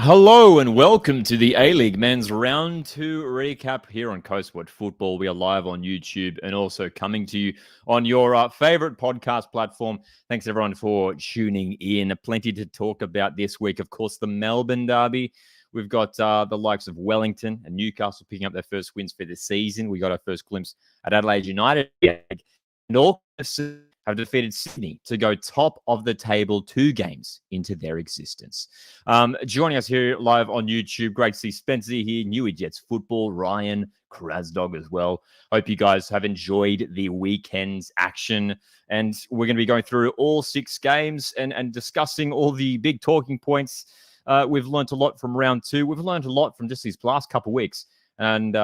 Hello and welcome to the A-League Men's Round 2 recap here on Coastwatch Football. We are live on YouTube and also coming to you on your favorite podcast platform. Thanks everyone for tuning in. Plenty to talk about this week. Of course, the Melbourne Derby. We've got the likes of Wellington and Newcastle picking up their first wins for the season. We got our first glimpse at Adelaide United. And Auckland have defeated Sydney to go top of the table 2 games into their existence. Joining us here live on YouTube, great to see Spencer here, Newey Jets Football, Ryan, Krasdog as well. Hope you guys have enjoyed the weekend's action. And we're going to be going through all 6 games and discussing all the big talking points. We've learned a lot from round 2. We've learned a lot from just these last couple of weeks. And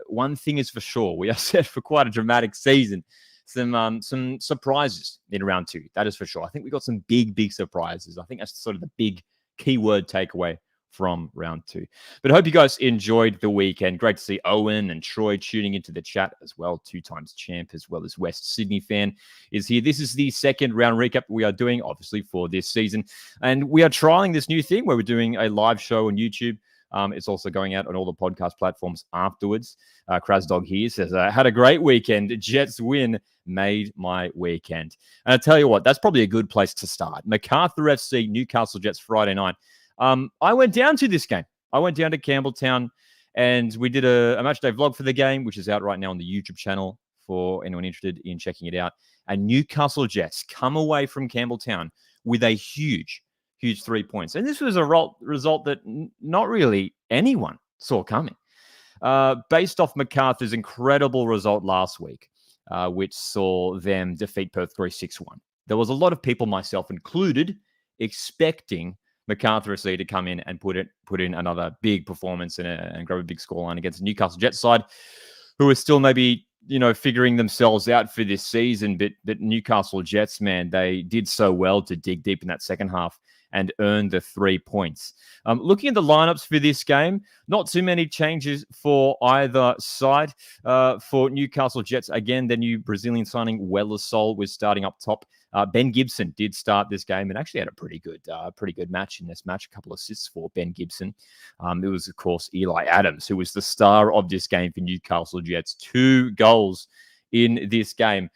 one thing is for sure, we are set for quite a dramatic season. Some surprises in round 2, that is for sure. I think we got some big surprises. I think that's sort of the big keyword takeaway from round 2. But I hope you guys enjoyed the weekend. Great to see Owen and Troy tuning into the chat as well. 2-times champ as well as West Sydney fan is here. This is the second round recap we are doing, obviously, for this season. And we are trialing this new thing where we're doing a live show on YouTube. It's also going out on all the podcast platforms afterwards. Krasdog here says, had a great weekend. Jets win made my weekend. And I tell you what, that's probably a good place to start. Macarthur FC, Newcastle Jets Friday night. I went down to this game. I went down to Campbelltown and we did a matchday vlog for the game, which is out right now on the YouTube channel for anyone interested in checking it out. And Newcastle Jets come away from Campbelltown with a huge 3 points. And this was a result that not really anyone saw coming. Based off Macarthur's incredible result last week, which saw them defeat Perth 3-6-1. There was a lot of people, myself included, expecting Macarthur FC to come in and put in another big performance and grab a big scoreline against the Newcastle Jets side, who are still maybe figuring themselves out for this season. But Newcastle Jets, man, they did so well to dig deep in that second half and earn the 3 points. Looking at the lineups for this game, not too many changes for either side. For Newcastle Jets, again, the new Brazilian signing, Wellington, was starting up top. Ben Gibson did start this game and actually had a pretty good match in this match. A couple of assists for Ben Gibson. It was, of course, Eli Adams, who was the star of this game for Newcastle Jets. 2 goals in this game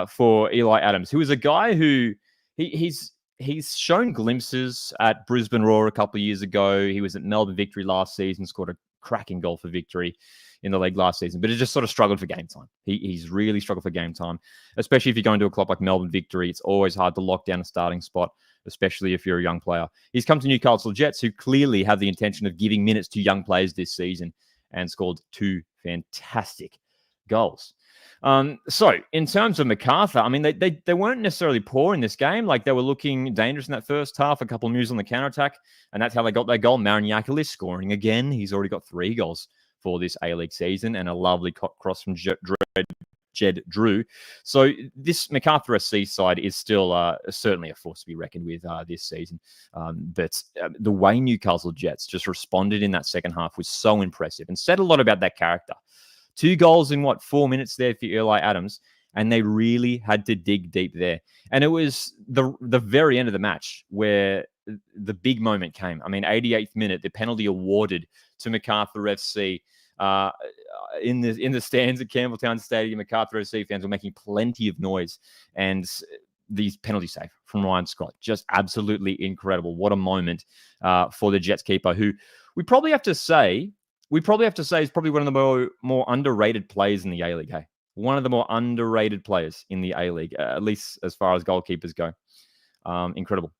for Eli Adams, who is a guy who he's shown glimpses at Brisbane Roar a couple of years ago. He was at Melbourne Victory last season, scored a cracking goal for Victory in the league last season, but it just sort of struggled for game time. He's really struggled for game time, especially if you're going to a club like Melbourne Victory. It's always hard to lock down a starting spot, especially if you're a young player. He's come to Newcastle Jets, who clearly have the intention of giving minutes to young players this season, and scored 2 fantastic goals. So in terms of Macarthur, I mean, they weren't necessarily poor in this game. Like, they were looking dangerous in that first half, a couple of moves on the counter-attack, and that's how they got their goal. Mariniakilis scoring again. He's already got 3 goals for this A-League season, and a lovely cross from Jed Drew. So this Macarthur SC side is still certainly a force to be reckoned with this season. But the way Newcastle Jets just responded in that second half was so impressive and said a lot about that character. 2 goals in 4 minutes there for Eli Adams, and they really had to dig deep there. And it was the very end of the match where the big moment came. I mean, 88th minute, the penalty awarded to Macarthur FC. In the stands at Campbelltown Stadium, Macarthur FC fans were making plenty of noise, and the penalty save from Ryan Scott, just absolutely incredible. What a moment for the Jets keeper, who we probably have to say is probably one of the more underrated players in the A-League. Hey, one of the more underrated players in the A-League, at least as far as goalkeepers go. Incredible.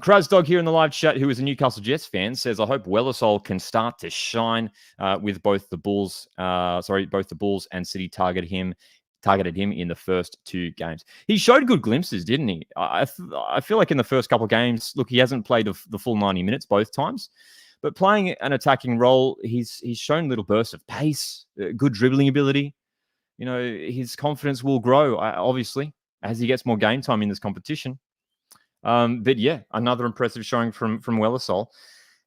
Krasdog here in the live chat, who is a Newcastle Jets fan, says, I hope Wellersol can start to shine with both the Bulls and City targeted him in the first 2 games. He showed good glimpses, didn't he? I feel like in the first couple of games, look, he hasn't played the full 90 minutes both times, but playing an attacking role, he's shown little bursts of pace, good dribbling ability. His confidence will grow, obviously, as he gets more game time in this competition. But yeah, another impressive showing from Wellington.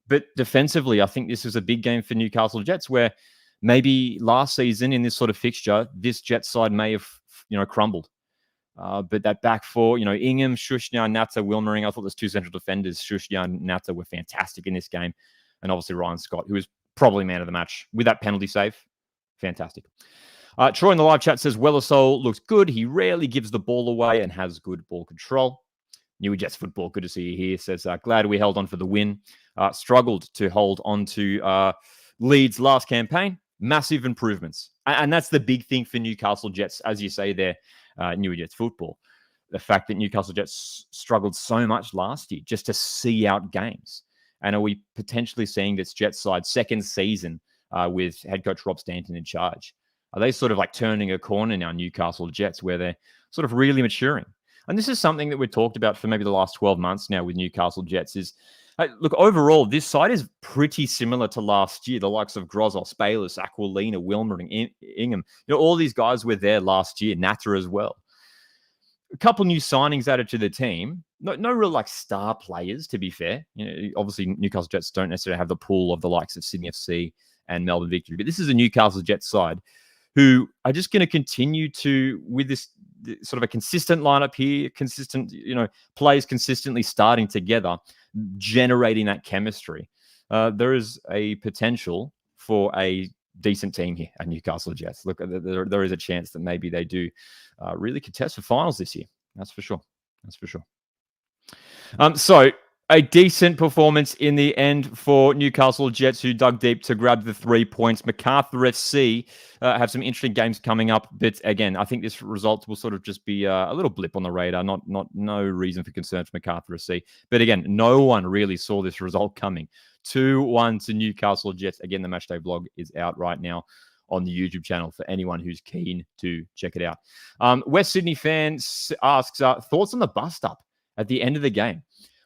But defensively, I think this was a big game for Newcastle Jets, where maybe last season in this sort of fixture, this Jets side may have, crumbled. But that back four, Ingham, Shushnya, Natta, Wilmering, I thought those two central defenders, Shushnya and Natta, were fantastic in this game. And obviously Ryan Scott, who was probably man of the match with that penalty save. Fantastic. Troy in the live chat says, Wellersole looks good. He rarely gives the ball away and has good ball control. New Jets football, good to see you here. Says, glad we held on for the win. Struggled to hold on to Leeds' last campaign. Massive improvements. And that's the big thing for Newcastle Jets, as you say there, New Jets football. The fact that Newcastle Jets struggled so much last year just to see out games. And are we potentially seeing this Jets side second season with head coach Rob Stanton in charge? Are they sort of like turning a corner now, Newcastle Jets, where they're sort of really maturing? And this is something that we've talked about for maybe the last 12 months now with Newcastle Jets is, look, overall, this side is pretty similar to last year. The likes of Grozos, Bayless, Aquilina, Wilmering, Ingham. All these guys were there last year, Natta as well. A couple new signings added to the team. No real like star players, to be fair. Obviously, Newcastle Jets don't necessarily have the pool of the likes of Sydney FC and Melbourne Victory. But this is a Newcastle Jets side who are just going to continue to, with this sort of a consistent lineup here, consistent, players consistently starting together, generating that chemistry. There is a potential for a decent team here at Newcastle Jets. Look, there is a chance that maybe they do really contest for finals this year. That's for sure. So a decent performance in the end for Newcastle Jets, who dug deep to grab the 3 points. Macarthur FC have some interesting games coming up, but again, I think this result will sort of just be a little blip on the radar. No reason for concern for Macarthur FC. But again, no one really saw this result coming. 2-1 to Newcastle Jets. Again, the Matchday vlog is out right now on the YouTube channel for anyone who's keen to check it out. West Sydney fans asks thoughts on the bust up at the end of the game.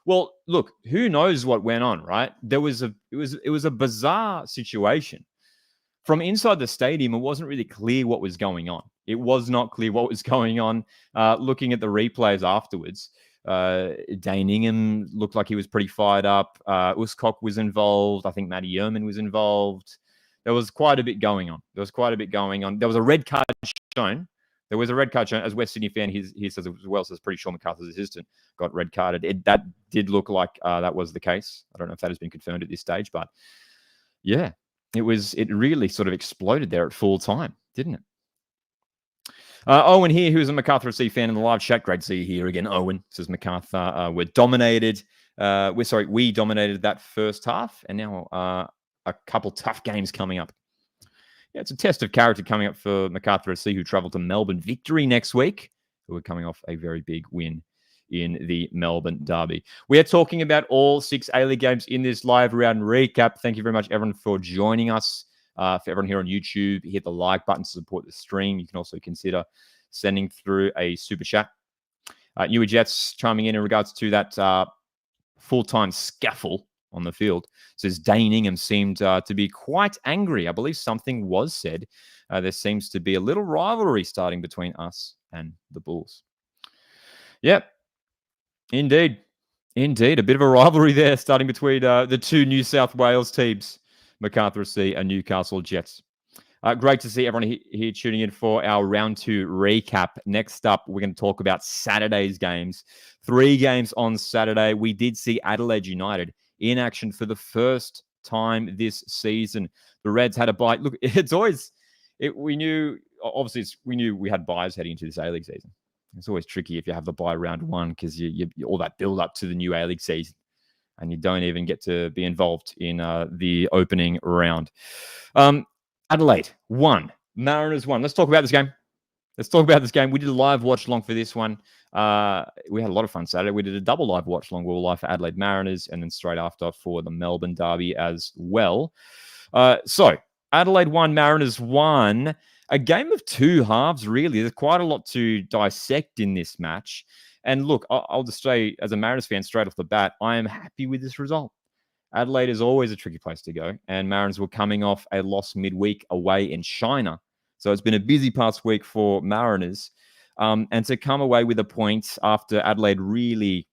Well, look, who knows what went on, right? It was a bizarre situation. From inside the stadium, it wasn't really clear what was going on. It was not clear what was going on. Looking at the replays afterwards, Dane Ingham looked like he was pretty fired up. Uskok was involved. I think Matty Yerman was involved. There was quite a bit going on. There was a red card shown. There was a red card shown. As West Sydney fan, he says as well, says pretty sure Macarthur's assistant got red carded. That did look like that was the case. I don't know if that has been confirmed at this stage, but yeah, it really sort of exploded there at full time, didn't it? Owen here, who's a Macarthur FC fan in the live chat. Great to see you here again, Owen. Says Macarthur, we dominated that first half, and now a couple tough games coming up. Yeah, it's a test of character coming up for Macarthur FC, who travel to Melbourne Victory next week, who are coming off a very big win in the Melbourne Derby. We are talking about all 6 A-League games in this live round recap. Thank you very much, everyone, for joining us. For everyone here on YouTube, hit the like button to support the stream. You can also consider sending through a super chat. Newer Jets chiming in regards to that full-time scuffle on the field. Says Dane Ingham seemed to be quite angry. I believe something was said. There seems to be a little rivalry starting between us and the Bulls. Yep, indeed. A bit of a rivalry there starting between the two New South Wales teams, Macarthur FC and Newcastle Jets. Great to see everyone here tuning in for our round 2 recap. Next up, we're going to talk about Saturday's games. 3 games on Saturday. We did see Adelaide United in action for the first time this season. The Reds had a bye. Look, we knew we had byes heading into this A-League season. It's always tricky if you have the bye round 1 because you all that build up to the new A-League season and you don't even get to be involved in the opening round. Adelaide 1, Mariners 1. Let's talk about this game. We did a live watch along for this one. We had a lot of fun Saturday. We did a double live watch along. We were live for Adelaide Mariners and then straight after for the Melbourne Derby as well. So Adelaide 1, Mariners 1. A game of 2 halves, really. There's quite a lot to dissect in this match. And look, I'll just say, as a Mariners fan, straight off the bat, I am happy with this result. Adelaide is always a tricky place to go, and Mariners were coming off a loss midweek away in China. So it's been a busy past week for Mariners. And to come away with a point after Adelaide really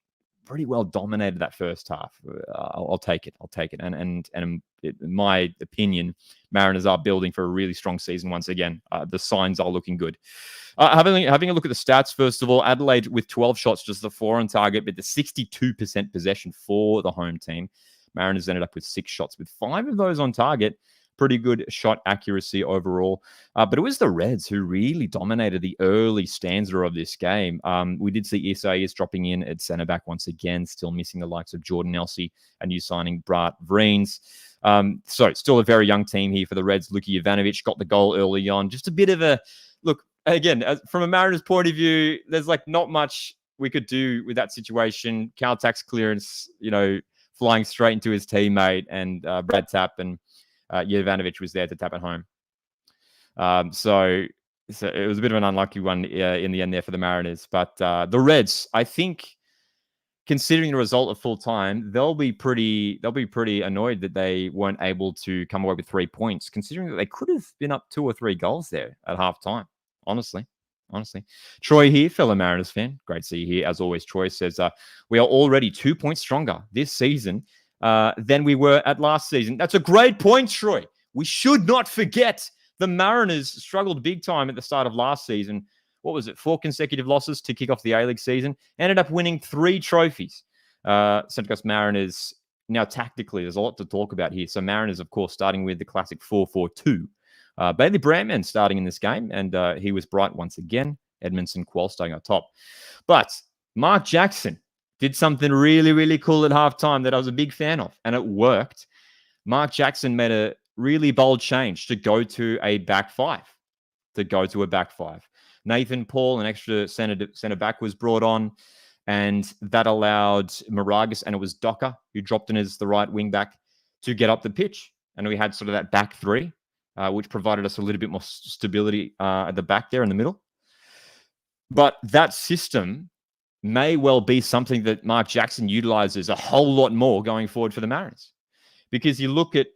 pretty well dominated that first half. I'll take it. And in my opinion, Mariners are building for a really strong season once again. The signs are looking good. Having a look at the stats, first of all, Adelaide with 12 shots, just the 4 on target, but the 62% possession for the home team. Mariners ended up with 6 shots, with 5 of those on target. Pretty good shot accuracy overall. But it was the Reds who really dominated the early stanza of this game. We did see Isaias dropping in at centre back once again, still missing the likes of Jordan Elsey and new signing Bart Vreens. So still a very young team here for the Reds. Luka Jovanovic got the goal early on. Just a bit of a look, again, from a Mariners point of view, there's like not much we could do with that situation. Caltech's clearance, flying straight into his teammate, and Brad Tapp and Jovanovic was there to tap it home. So it was a bit of an unlucky one in the end there for the Mariners. But the Reds, I think, considering the result of full time, they'll be pretty annoyed that they weren't able to come away with 3 points, considering that they could have been up 2 or 3 goals there at half time. Honestly. Troy here, fellow Mariners fan. Great to see you here. As always, Troy says, we are already 2 points stronger this season than we were at last season. That's a great point, Troy. We should not forget the Mariners struggled big time at the start of last season. What was it? 4 consecutive losses to kick off the A-League season. Ended up winning 3 trophies. Central Coast Mariners, now tactically, there's a lot to talk about here. So Mariners, of course, starting with the classic 4-4-2. Bailey Brandman starting in this game, and he was bright once again. Edmondson Quell starting on top. But Mark Jackson did something really, really cool at halftime that I was a big fan of, and it worked. Mark Jackson made a really bold change to go to a back 5. Nathan Paul, an extra centre back, was brought on, and that allowed Moragas, and it was Docker who dropped in as the right wing back, to get up the pitch. And we had sort of that back 3. Which provided us a little bit more stability at the back there in the middle. But that system may well be something that Mark Jackson utilizes a whole lot more going forward for the Mariners. Because you look at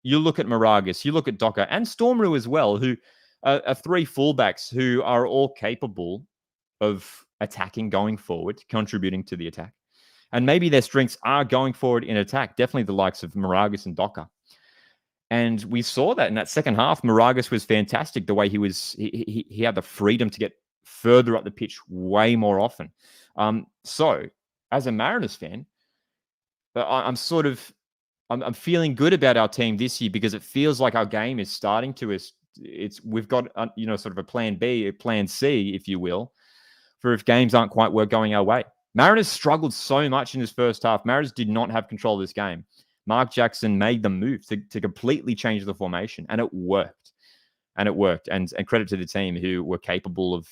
Moragas, you look at Docker, and Stormrew as well, who are 3 fullbacks who are all capable of attacking going forward, contributing to the attack. And maybe their strengths are going forward in attack, definitely the likes of Moragas and Docker. And we saw that in that second half. Moragas was fantastic. The way he had the freedom to get further up the pitch way more often. So, as a Mariners fan, I'm feeling good about our team this year, because it feels like our game is starting to. We've got sort of a plan B, a plan C, if you will, for if games aren't quite going our way. Mariners struggled so much in this first half. Mariners did not have control of this game. Mark Jackson made them move to completely change the formation, and it worked. And credit to the team who were capable of,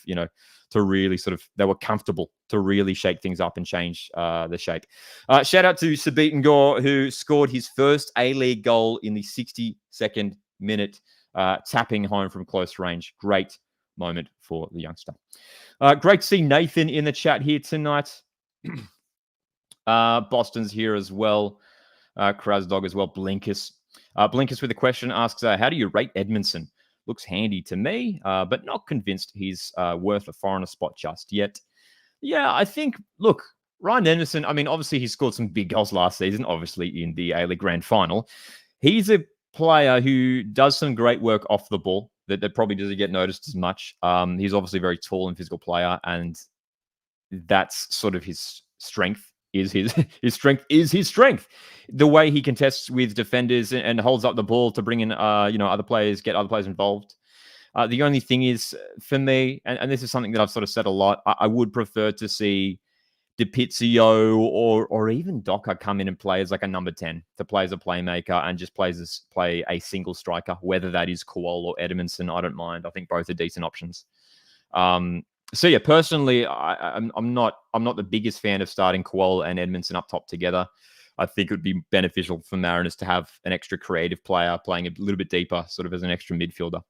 to really they were comfortable to really shake things up and change the shape. Shout out to Sabit Ngor, who scored his first A-League goal in the 62nd minute, tapping home from close range. Great moment for the youngster. Great to see Nathan in the chat here tonight. Boston's here as well. Krasdog as well. Blinkus with a question asks, how do you rate Edmondson? Looks handy to me, but not convinced he's worth a foreigner spot just yet. Yeah, I think, look, Ryan Edmondson, I mean, obviously he scored some big goals last season, obviously in the A-League Grand Final. He's a player who does some great work off the ball that probably doesn't get noticed as much. He's obviously a very tall and physical player, and that's sort of his strength. His strength is his strength. The way he contests with defenders and holds up the ball to bring in other players, get other players involved. The only thing is, for me, and this is something that I've sort of said a lot, I would prefer to see DiPizio or even Docker come in and play as like a number 10, to play as a playmaker and just play a single striker, whether that is Kowal or Edmondson. I don't mind. I think both are decent options. So yeah, personally, I'm not the biggest fan of starting Kowal and Edmondson up top together. I think it would be beneficial for Mariners to have an extra creative player playing a little bit deeper, sort of as an extra midfielder.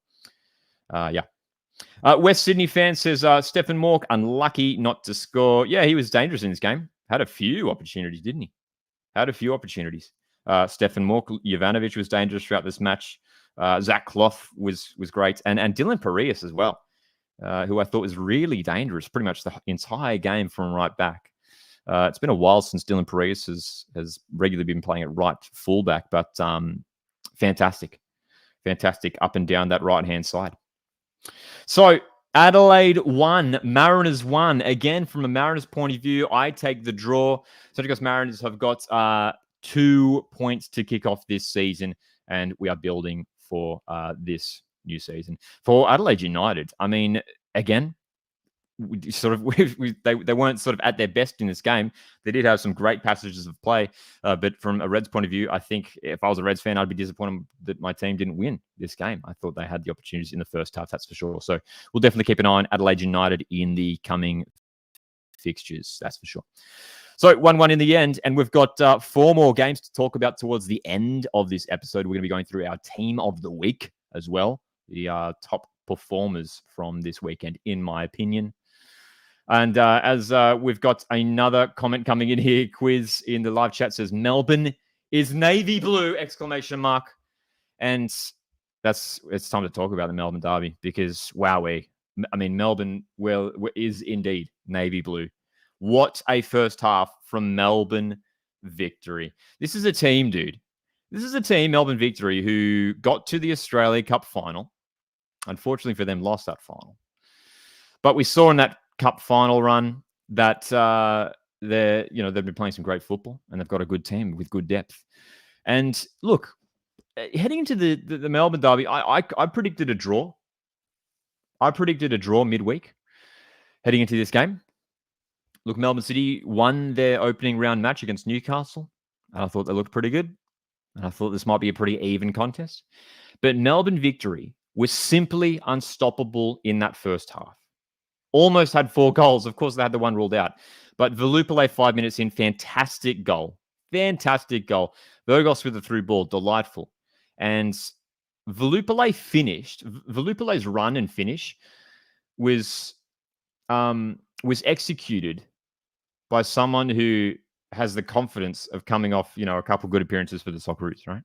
West Sydney fan says, Stephen Mork, unlucky not to score. Yeah, he was dangerous in this game. Had a few opportunities, didn't he? Stephen Mork, Jovanovic was dangerous throughout this match. Zach Clough was great. And Dylan Parias as well. Who I thought was really dangerous pretty much the entire game from right back. It's been a while since Dylan Paredes has regularly been playing at right fullback, but fantastic up and down that right-hand side. So Adelaide 1, Mariners 1. Again, from a Mariners point of view, I take the draw. Central Coast Mariners have got 2 points to kick off this season, and we are building for this new season. For Adelaide United, I mean, again, they weren't sort of at their best in this game. They did have some great passages of play, but from a Reds point of view, I think if I was a Reds fan, I'd be disappointed that my team didn't win this game. I thought they had the opportunities in the first half, that's for sure. So we'll definitely keep an eye on Adelaide United in the coming fixtures, that's for sure. So 1-1 in the end, and we've got 4 more games to talk about towards the end of this episode. We're going to be going through our team of the week as well, the top performers from this weekend, in my opinion. And as we've got another comment coming in here, quiz in the live chat says, Melbourne is navy blue, ! And it's time to talk about the Melbourne Derby because, wowee. I mean, Melbourne is indeed navy blue. What a first half from Melbourne Victory. This is a team, dude. This is a team, Melbourne Victory, who got to the Australia Cup final. Unfortunately for them, lost that final. But we saw in that Cup final run that they've been playing some great football and they've got a good team with good depth. And look, heading into the Melbourne Derby, I predicted a draw. I predicted a draw midweek heading into this game. Look, Melbourne City won their opening round match against Newcastle, and I thought they looked pretty good. And I thought this might be a pretty even contest. But Melbourne Victory was simply unstoppable in that first half. Almost had 4 goals. Of course, they had the one ruled out. But Velupale, 5 minutes in, fantastic goal. Fantastic goal. Burgos with the through ball, delightful. And Velupale's run and finish was executed by someone who has the confidence of coming off, a couple good appearances for the Socceroos, right?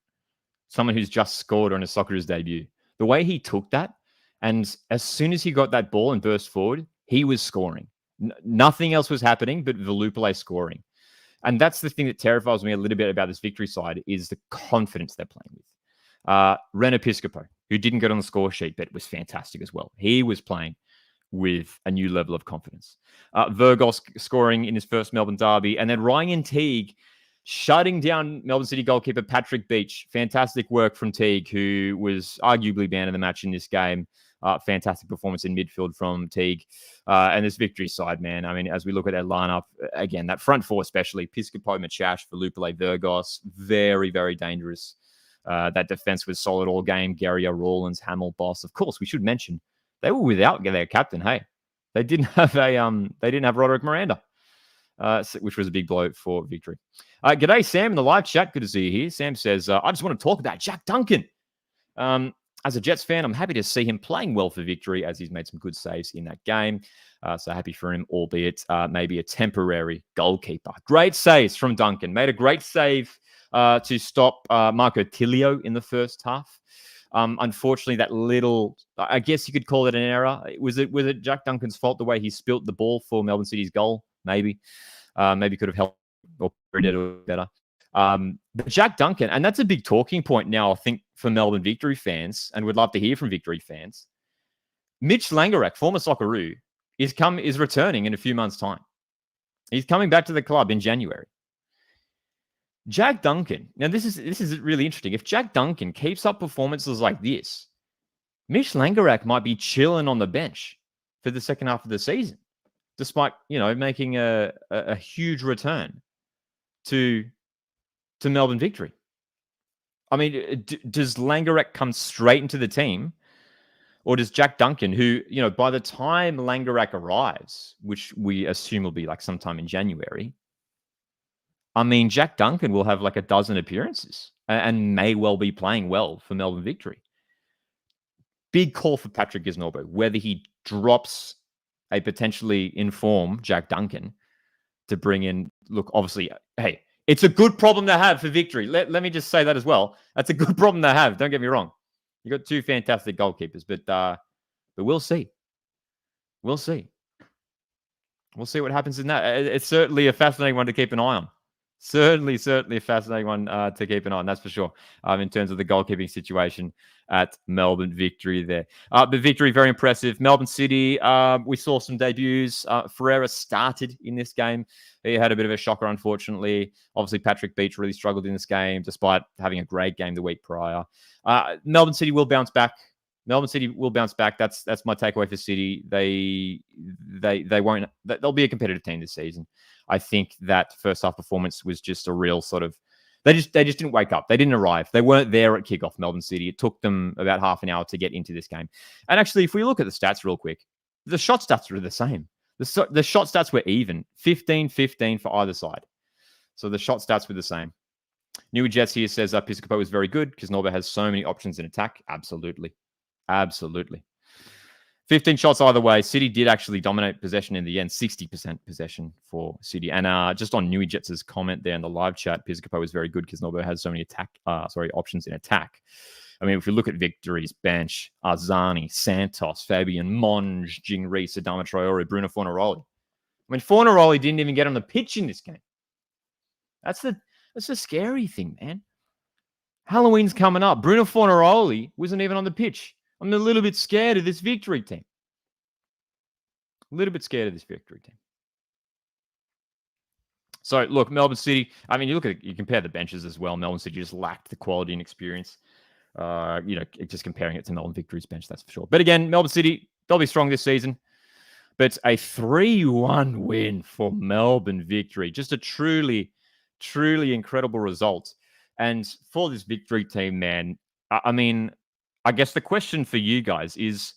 Someone who's just scored on a Socceroos debut. The way he took that, and as soon as he got that ball and burst forward, he was scoring. Nothing else was happening but Velupale scoring. And that's the thing that terrifies me a little bit about this Victory side is the confidence they're playing with. Ren Episcopo, who didn't get on the score sheet, but was fantastic as well. He was playing with a new level of confidence. Burgos scoring in his first Melbourne Derby. And then Ryan Teague shutting down Melbourne City goalkeeper Patrick Beach. Fantastic work from Teague, who was arguably man of the match in this game. Fantastic performance in midfield from Teague. And this Victory side, man, I mean, as we look at their lineup, again, that front four especially, Piscopo, Machash, Velupale, Burgos, very, very dangerous. That defense was solid all game. Guerrier, Rawlins, Hamill, Boss. Of course, we should mention they were without their captain. Hey, they didn't have Roderick Miranda, which was a big blow for Victory. G'day, Sam, in the live chat. Good to see you here. Sam says, I just want to talk about Jack Duncan. As a Jets fan, I'm happy to see him playing well for Victory as he's made some good saves in that game. So happy for him, albeit maybe a temporary goalkeeper. Great saves from Duncan. Made a great save to stop Marco Tilio in the first half. Unfortunately, that little, I guess you could call it an error. Was it Jack Duncan's fault the way he spilt the ball for Melbourne City's goal? Maybe. Maybe could have helped or did it better. But Jack Duncan, and that's a big talking point now, I think, for Melbourne Victory fans, and would love to hear from Victory fans. Mitch Langerak, former Socceroo, is returning in a few months' time. He's coming back to the club in January. Jack Duncan, now this is really interesting. If Jack Duncan keeps up performances like this, Mitch Langerak might be chilling on the bench for the second half of the season, despite, making a huge return to Melbourne Victory. I mean, does Langerak come straight into the team, or does Jack Duncan, who, by the time Langerak arrives, which we assume will be like sometime in January, I mean, Jack Duncan will have like a dozen appearances and may well be playing well for Melbourne Victory. Big call for Patrick Gisnorbo, whether he drops a potentially informed Jack Duncan to bring in, look, obviously, hey, it's a good problem to have for Victory. Let me just say that as well. That's a good problem to have. Don't get me wrong. You got 2 fantastic goalkeepers, but we'll see. We'll see. We'll see what happens in that. It's certainly a fascinating one to keep an eye on. Certainly a fascinating one to keep an eye on, that's for sure, in terms of the goalkeeping situation at Melbourne Victory there. But Victory, very impressive. Melbourne City, we saw some debuts. Ferreira started in this game. He had a bit of a shocker, unfortunately. Obviously, Patrick Beach really struggled in this game, despite having a great game the week prior. Melbourne City will bounce back. Melbourne City will bounce back. That's my takeaway for City. They won't. They'll be a competitive team this season. I think that first half performance was just a real sort of. They just didn't wake up. They didn't arrive. They weren't there at kickoff. Melbourne City. It took them about half an hour to get into this game. And actually, if we look at the stats real quick, the shot stats were the same. The shot stats were even 15-15 for either side. So the shot stats were the same. Newy Jets here says Piscopo was very good because Norba has so many options in attack. Absolutely. 15 shots either way. City did actually dominate possession in the end. 60% possession for City. And just on Newy Jets' comment there in the live chat, Piscopo was very good because Norba has so many options in attack. I mean, if we look at Victory's bench, Arzani, Santos, Fabian, Monge, Jing Reese, Adama Traore, Bruno Fornaroli. I mean, Fornaroli didn't even get on the pitch in this game. That's the scary thing, man. Halloween's coming up. Bruno Fornaroli wasn't even on the pitch. I'm a little bit scared of this Victory team. So, look, Melbourne City, I mean, you compare the benches as well. Melbourne City just lacked the quality and experience. Just comparing it to Melbourne Victory's bench, that's for sure. But again, Melbourne City, they'll be strong this season. But a 3-1 win for Melbourne Victory. Just a truly, truly incredible result. And for this Victory team, man, I mean, I guess the question for you guys is,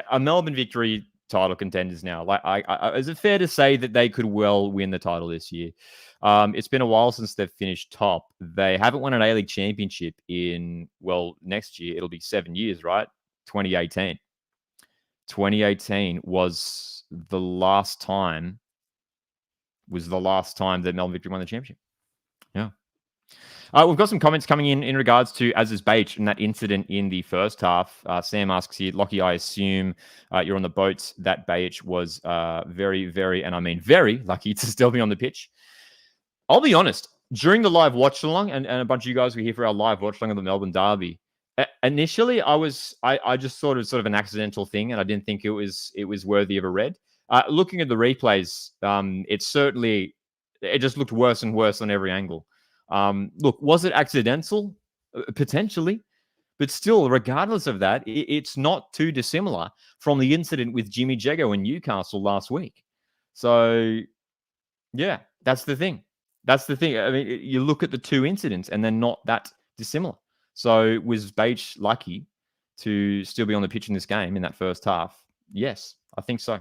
are Melbourne Victory title contenders now? Is it fair to say that they could well win the title this year? It's been a while since they've finished top. They haven't won an A-League championship in, next year. It'll be 7 years, right? 2018. 2018 was the last time that Melbourne Victory won the championship. Yeah. We've got some comments coming in regards to Aziz Beach and that incident in the first half. Sam asks here, Lockie, I assume you're on the boat. That Beach was very, very, and I mean very lucky to still be on the pitch. I'll be honest, during the live watch along, and a bunch of you guys were here for our live watch along of the Melbourne Derby, initially I just thought it was sort of an accidental thing, and I didn't think it was worthy of a red. Looking at the replays, it just looked worse and worse on every angle. Look, was it accidental? Potentially. But still, regardless of that, it's not too dissimilar from the incident with Jimmy Jego in Newcastle last week. So, yeah, that's the thing. I mean, you look at the two incidents and they're not that dissimilar. So, was Beach lucky to still be on the pitch in this game in that first half? Yes, I think so.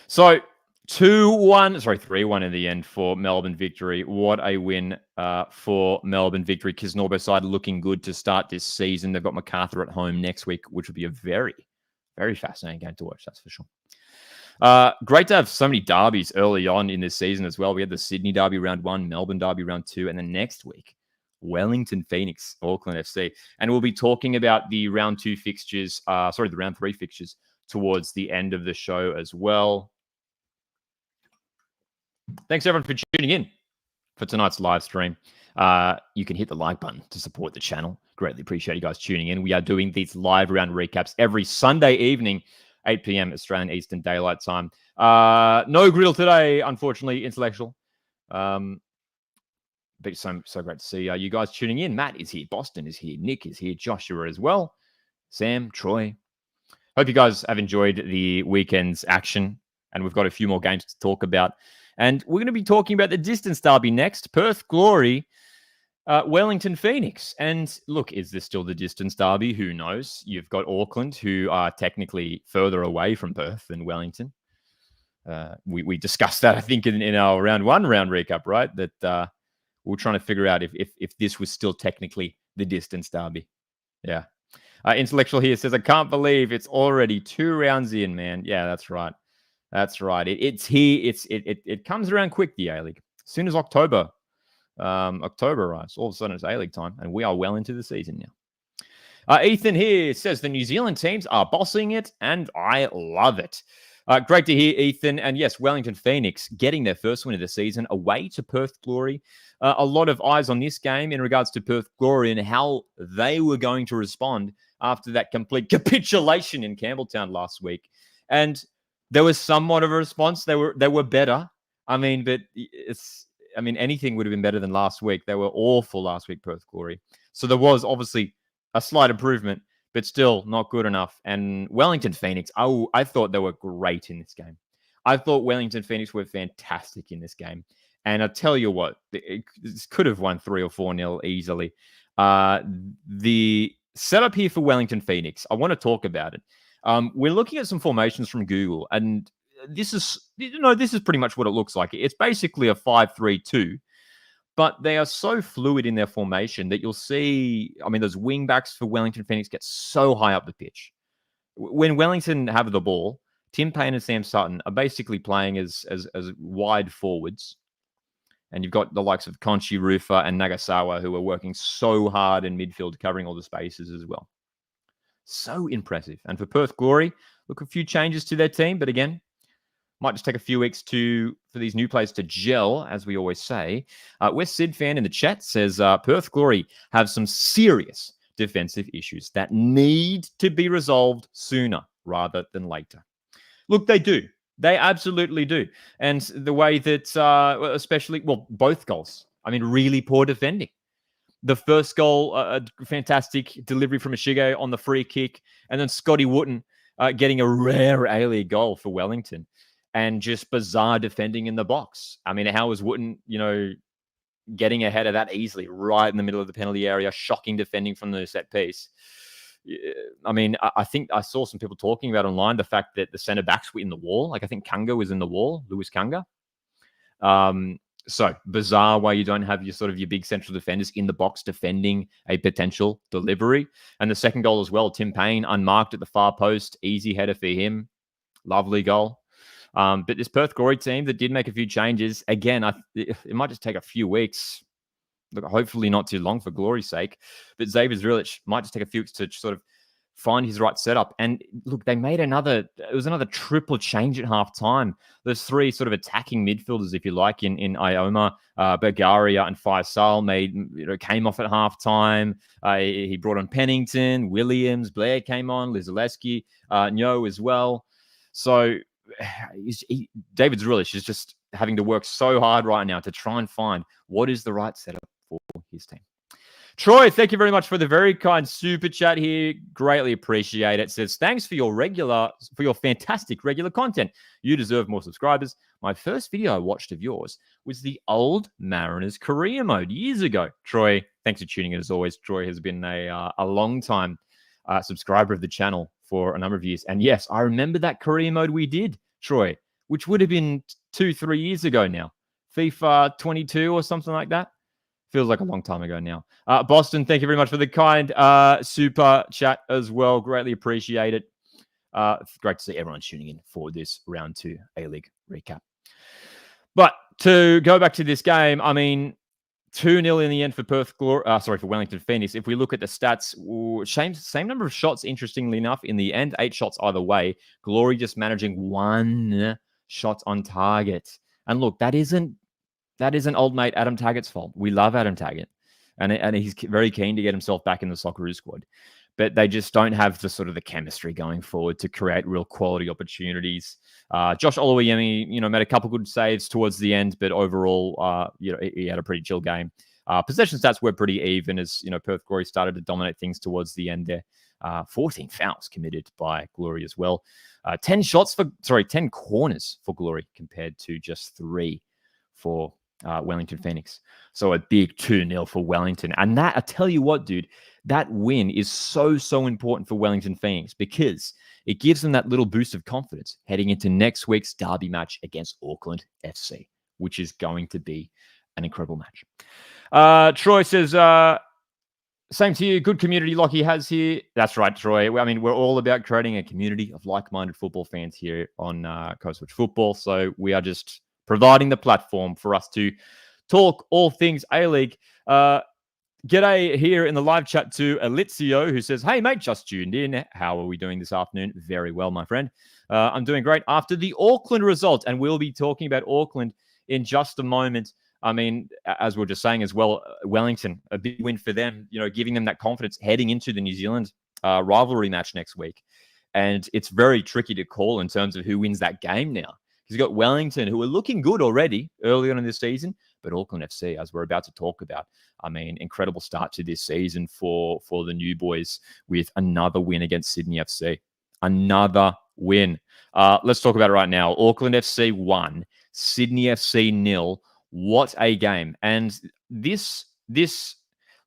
So, 3-1 in the end for Melbourne Victory. What a win for Melbourne Victory. Kisnorbo side looking good to start this season. They've got Macarthur at home next week, which will be a very, very fascinating game to watch, that's for sure. Great to have so many derbies early on in this season as well. We had the Sydney Derby round 1, Melbourne Derby round 2, and then next week, Wellington Phoenix, Auckland FC. And we'll be talking about the round 2 fixtures, the round 3 fixtures towards the end of the show as well. Thanks, everyone, for tuning in for tonight's live stream. You can hit the like button to support the channel. Greatly appreciate you guys tuning in. We are doing these live round recaps every Sunday evening, 8 p.m. Australian Eastern Daylight Time. No grill today, unfortunately, Intellectual. But so great to see you guys tuning in. Matt is here. Boston is here. Nick is here. Joshua as well. Sam, Troy. Hope you guys have enjoyed the weekend's action. And we've got a few more games to talk about. And we're going to be talking about the distance derby next. Perth Glory, Wellington Phoenix. And look, is this still the distance derby? Who knows? You've got Auckland, who are technically further away from Perth than Wellington. We discussed that, I think, in our round 1 recap, right? That we're trying to figure out if this was still technically the distance derby. Yeah. Intellectual here says, I can't believe it's already 2 rounds in, man. Yeah, that's right. That's right. It's here. It comes around quick, the A-League. As soon as October arrives, all of a sudden it's A-League time, and we are well into the season now. Ethan here says the New Zealand teams are bossing it, and I love it. Great to hear, Ethan. And yes, Wellington Phoenix getting their first win of the season away to Perth Glory. A lot of eyes on this game in regards to Perth Glory and how they were going to respond after that complete capitulation in Campbelltown last week. And there was somewhat of a response. They were better. I mean, but anything would have been better than last week. They were awful last week, Perth Glory. So there was obviously a slight improvement, but still not good enough. And Wellington Phoenix, I thought they were great in this game. I thought Wellington Phoenix were fantastic in this game. And I tell you what, it could have won 3 or 4-0 easily. The setup here for Wellington Phoenix, I want to talk about it. We're looking at some formations from Google, and this is pretty much what it looks like. It's basically a 5-3-2. But they are so fluid in their formation that you'll see, those wing backs for Wellington Phoenix get so high up the pitch. When Wellington have the ball, Tim Payne and Sam Sutton are basically playing as wide forwards. And you've got the likes of Conchi, Rufa, and Nagasawa, who are working so hard in midfield, covering all the spaces as well. So impressive. And for Perth Glory, look, a few changes to their team. But again, might just take a few weeks for these new players to gel, as we always say. West Sid fan in the chat says Perth Glory have some serious defensive issues that need to be resolved sooner rather than later. Look, they do. They absolutely do. And the way that, both goals. Really poor defending. The first goal, a fantastic delivery from Ashige on the free kick, and then Scotty Wootton getting a rare A-League goal for Wellington. And just bizarre defending in the box. How was Wootton, getting ahead of that easily, right in the middle of the penalty area, shocking defending from the set piece. I think I saw some people talking about online the fact that the centre backs were in the wall. I think Kanga was in the wall, Lewis Kanga. So bizarre why you don't have your big central defenders in the box defending a potential delivery. And the second goal as well, Tim Payne unmarked at the far post, easy header for him. Lovely goal. But this Perth Glory team that did make a few changes, again, it might just take a few weeks. Look, hopefully not too long for glory's sake. But Xavier Zrilic might just take a few weeks to sort of find his right setup. And look, they made another triple change at halftime. There's 3 sort of attacking midfielders, if you like, in Ioma, Bulgaria, and Faisal came off at halftime. He brought on Pennington, Williams, Blair came on, Lizaleski, Nyo as well. So David Zrilic is just having to work so hard right now to try and find what is the right setup for his team. Troy, thank you very much for the very kind super chat here. Greatly appreciate it. Says, thanks for your fantastic regular content. You deserve more subscribers. My first video I watched of yours was the old Mariners career mode years ago. Troy, thanks for tuning in as always. Troy has been a long time subscriber of the channel for a number of years. And yes, I remember that career mode we did, Troy, which would have been 2-3 years ago now. FIFA 22 or something like that. Feels like a long time ago now. Boston, thank you very much for the kind super chat as well. Greatly appreciate it. It's great to see everyone tuning in for this round 2 A-League recap. But to go back to this game, 2-0 in the end for for Wellington Phoenix. If we look at the stats, same number of shots, interestingly enough, in the end, 8 shots either way. Glory just managing 1 shot on target. And look, that isn't old mate Adam Taggart's fault. We love Adam Taggart, and he's very keen to get himself back in the Socceroos squad. But they just don't have the chemistry going forward to create real quality opportunities. Josh Oluwayemi, made a couple good saves towards the end, but overall, he had a pretty chill game. Possession stats were pretty even as, Perth Glory started to dominate things towards the end there. 14 fouls committed by Glory as well. 10 corners for Glory compared to just 3 for Wellington Phoenix. So a big 2-0 for Wellington. And that, I tell you what, dude, that win is so important for Wellington Phoenix because it gives them that little boost of confidence heading into next week's derby match against Auckland FC, which is going to be an incredible match. Troy says, same to you. Good community Lockie has here. That's right, Troy. We're all about creating a community of like-minded football fans here on Coastwatch Football. So we are just providing the platform for us to talk all things A-League. G'day here in the live chat to Elizio, who says, "Hey, mate, just tuned in. How are we doing this afternoon?" Very well, my friend. I'm doing great after the Auckland result, and we'll be talking about Auckland in just a moment. I mean, as we are just saying as well, Wellington, a big win for them, giving them that confidence heading into the New Zealand rivalry match next week. And it's very tricky to call in terms of who wins that game now. Because you've got Wellington, who are looking good already early on in this season, but Auckland FC, as we're about to talk about, I mean, incredible start to this season for the new boys with another win against Sydney FC. Another win. Let's talk about it right now. Auckland FC 1, Sydney FC 0. What a game. And this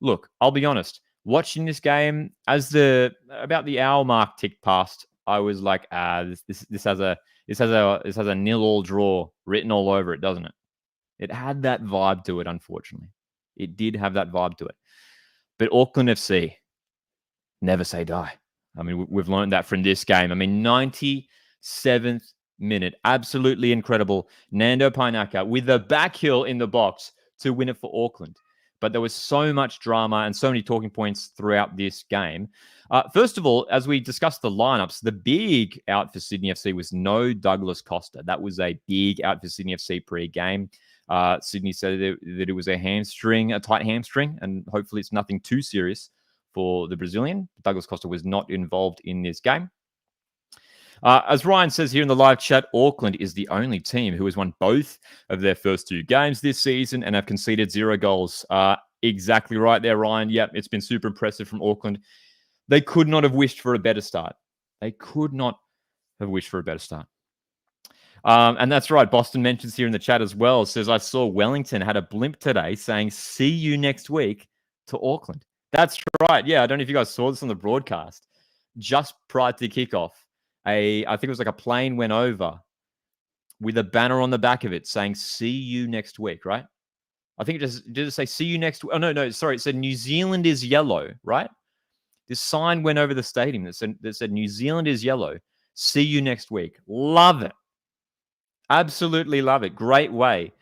look, I'll be honest, watching this game, as about the hour mark ticked past, I was like, this has a 0-0 draw written all over it, doesn't it? It had that vibe to it, unfortunately. It did have that vibe to it. But Auckland FC, never say die. I mean, we've learned that from this game. I mean, 97th minute, absolutely incredible. Nando Painaka with the back heel in the box to win it for Auckland. But there was so much drama and so many talking points throughout this game. First of all, as we discussed the lineups, the big out for Sydney FC was no Douglas Costa. That was a big out for Sydney FC pre-game. Sydney said that it was a tight hamstring, and hopefully it's nothing too serious for the Brazilian. Douglas Costa was not involved in this game. As Ryan says here in the live chat, Auckland is the only team who has won both of their first two games this season and have conceded 0 goals. Exactly right there, Ryan. Yep, it's been super impressive from Auckland. They could not have wished for a better start. They could not have wished for a better start. And that's right. Boston mentions here in the chat as well. Says, I saw Wellington had a blimp today saying, "See you next week" to Auckland. That's right. Yeah, I don't know if you guys saw this on the broadcast. Just prior to the kickoff, I think it was like a plane went over with a banner on the back of it saying, "See you next week," right? I think did it say "See you next week"? Oh, no, sorry. It said New Zealand is yellow, right? This sign went over the stadium that said New Zealand is yellow. See you next week. Love it. Absolutely love it. Great way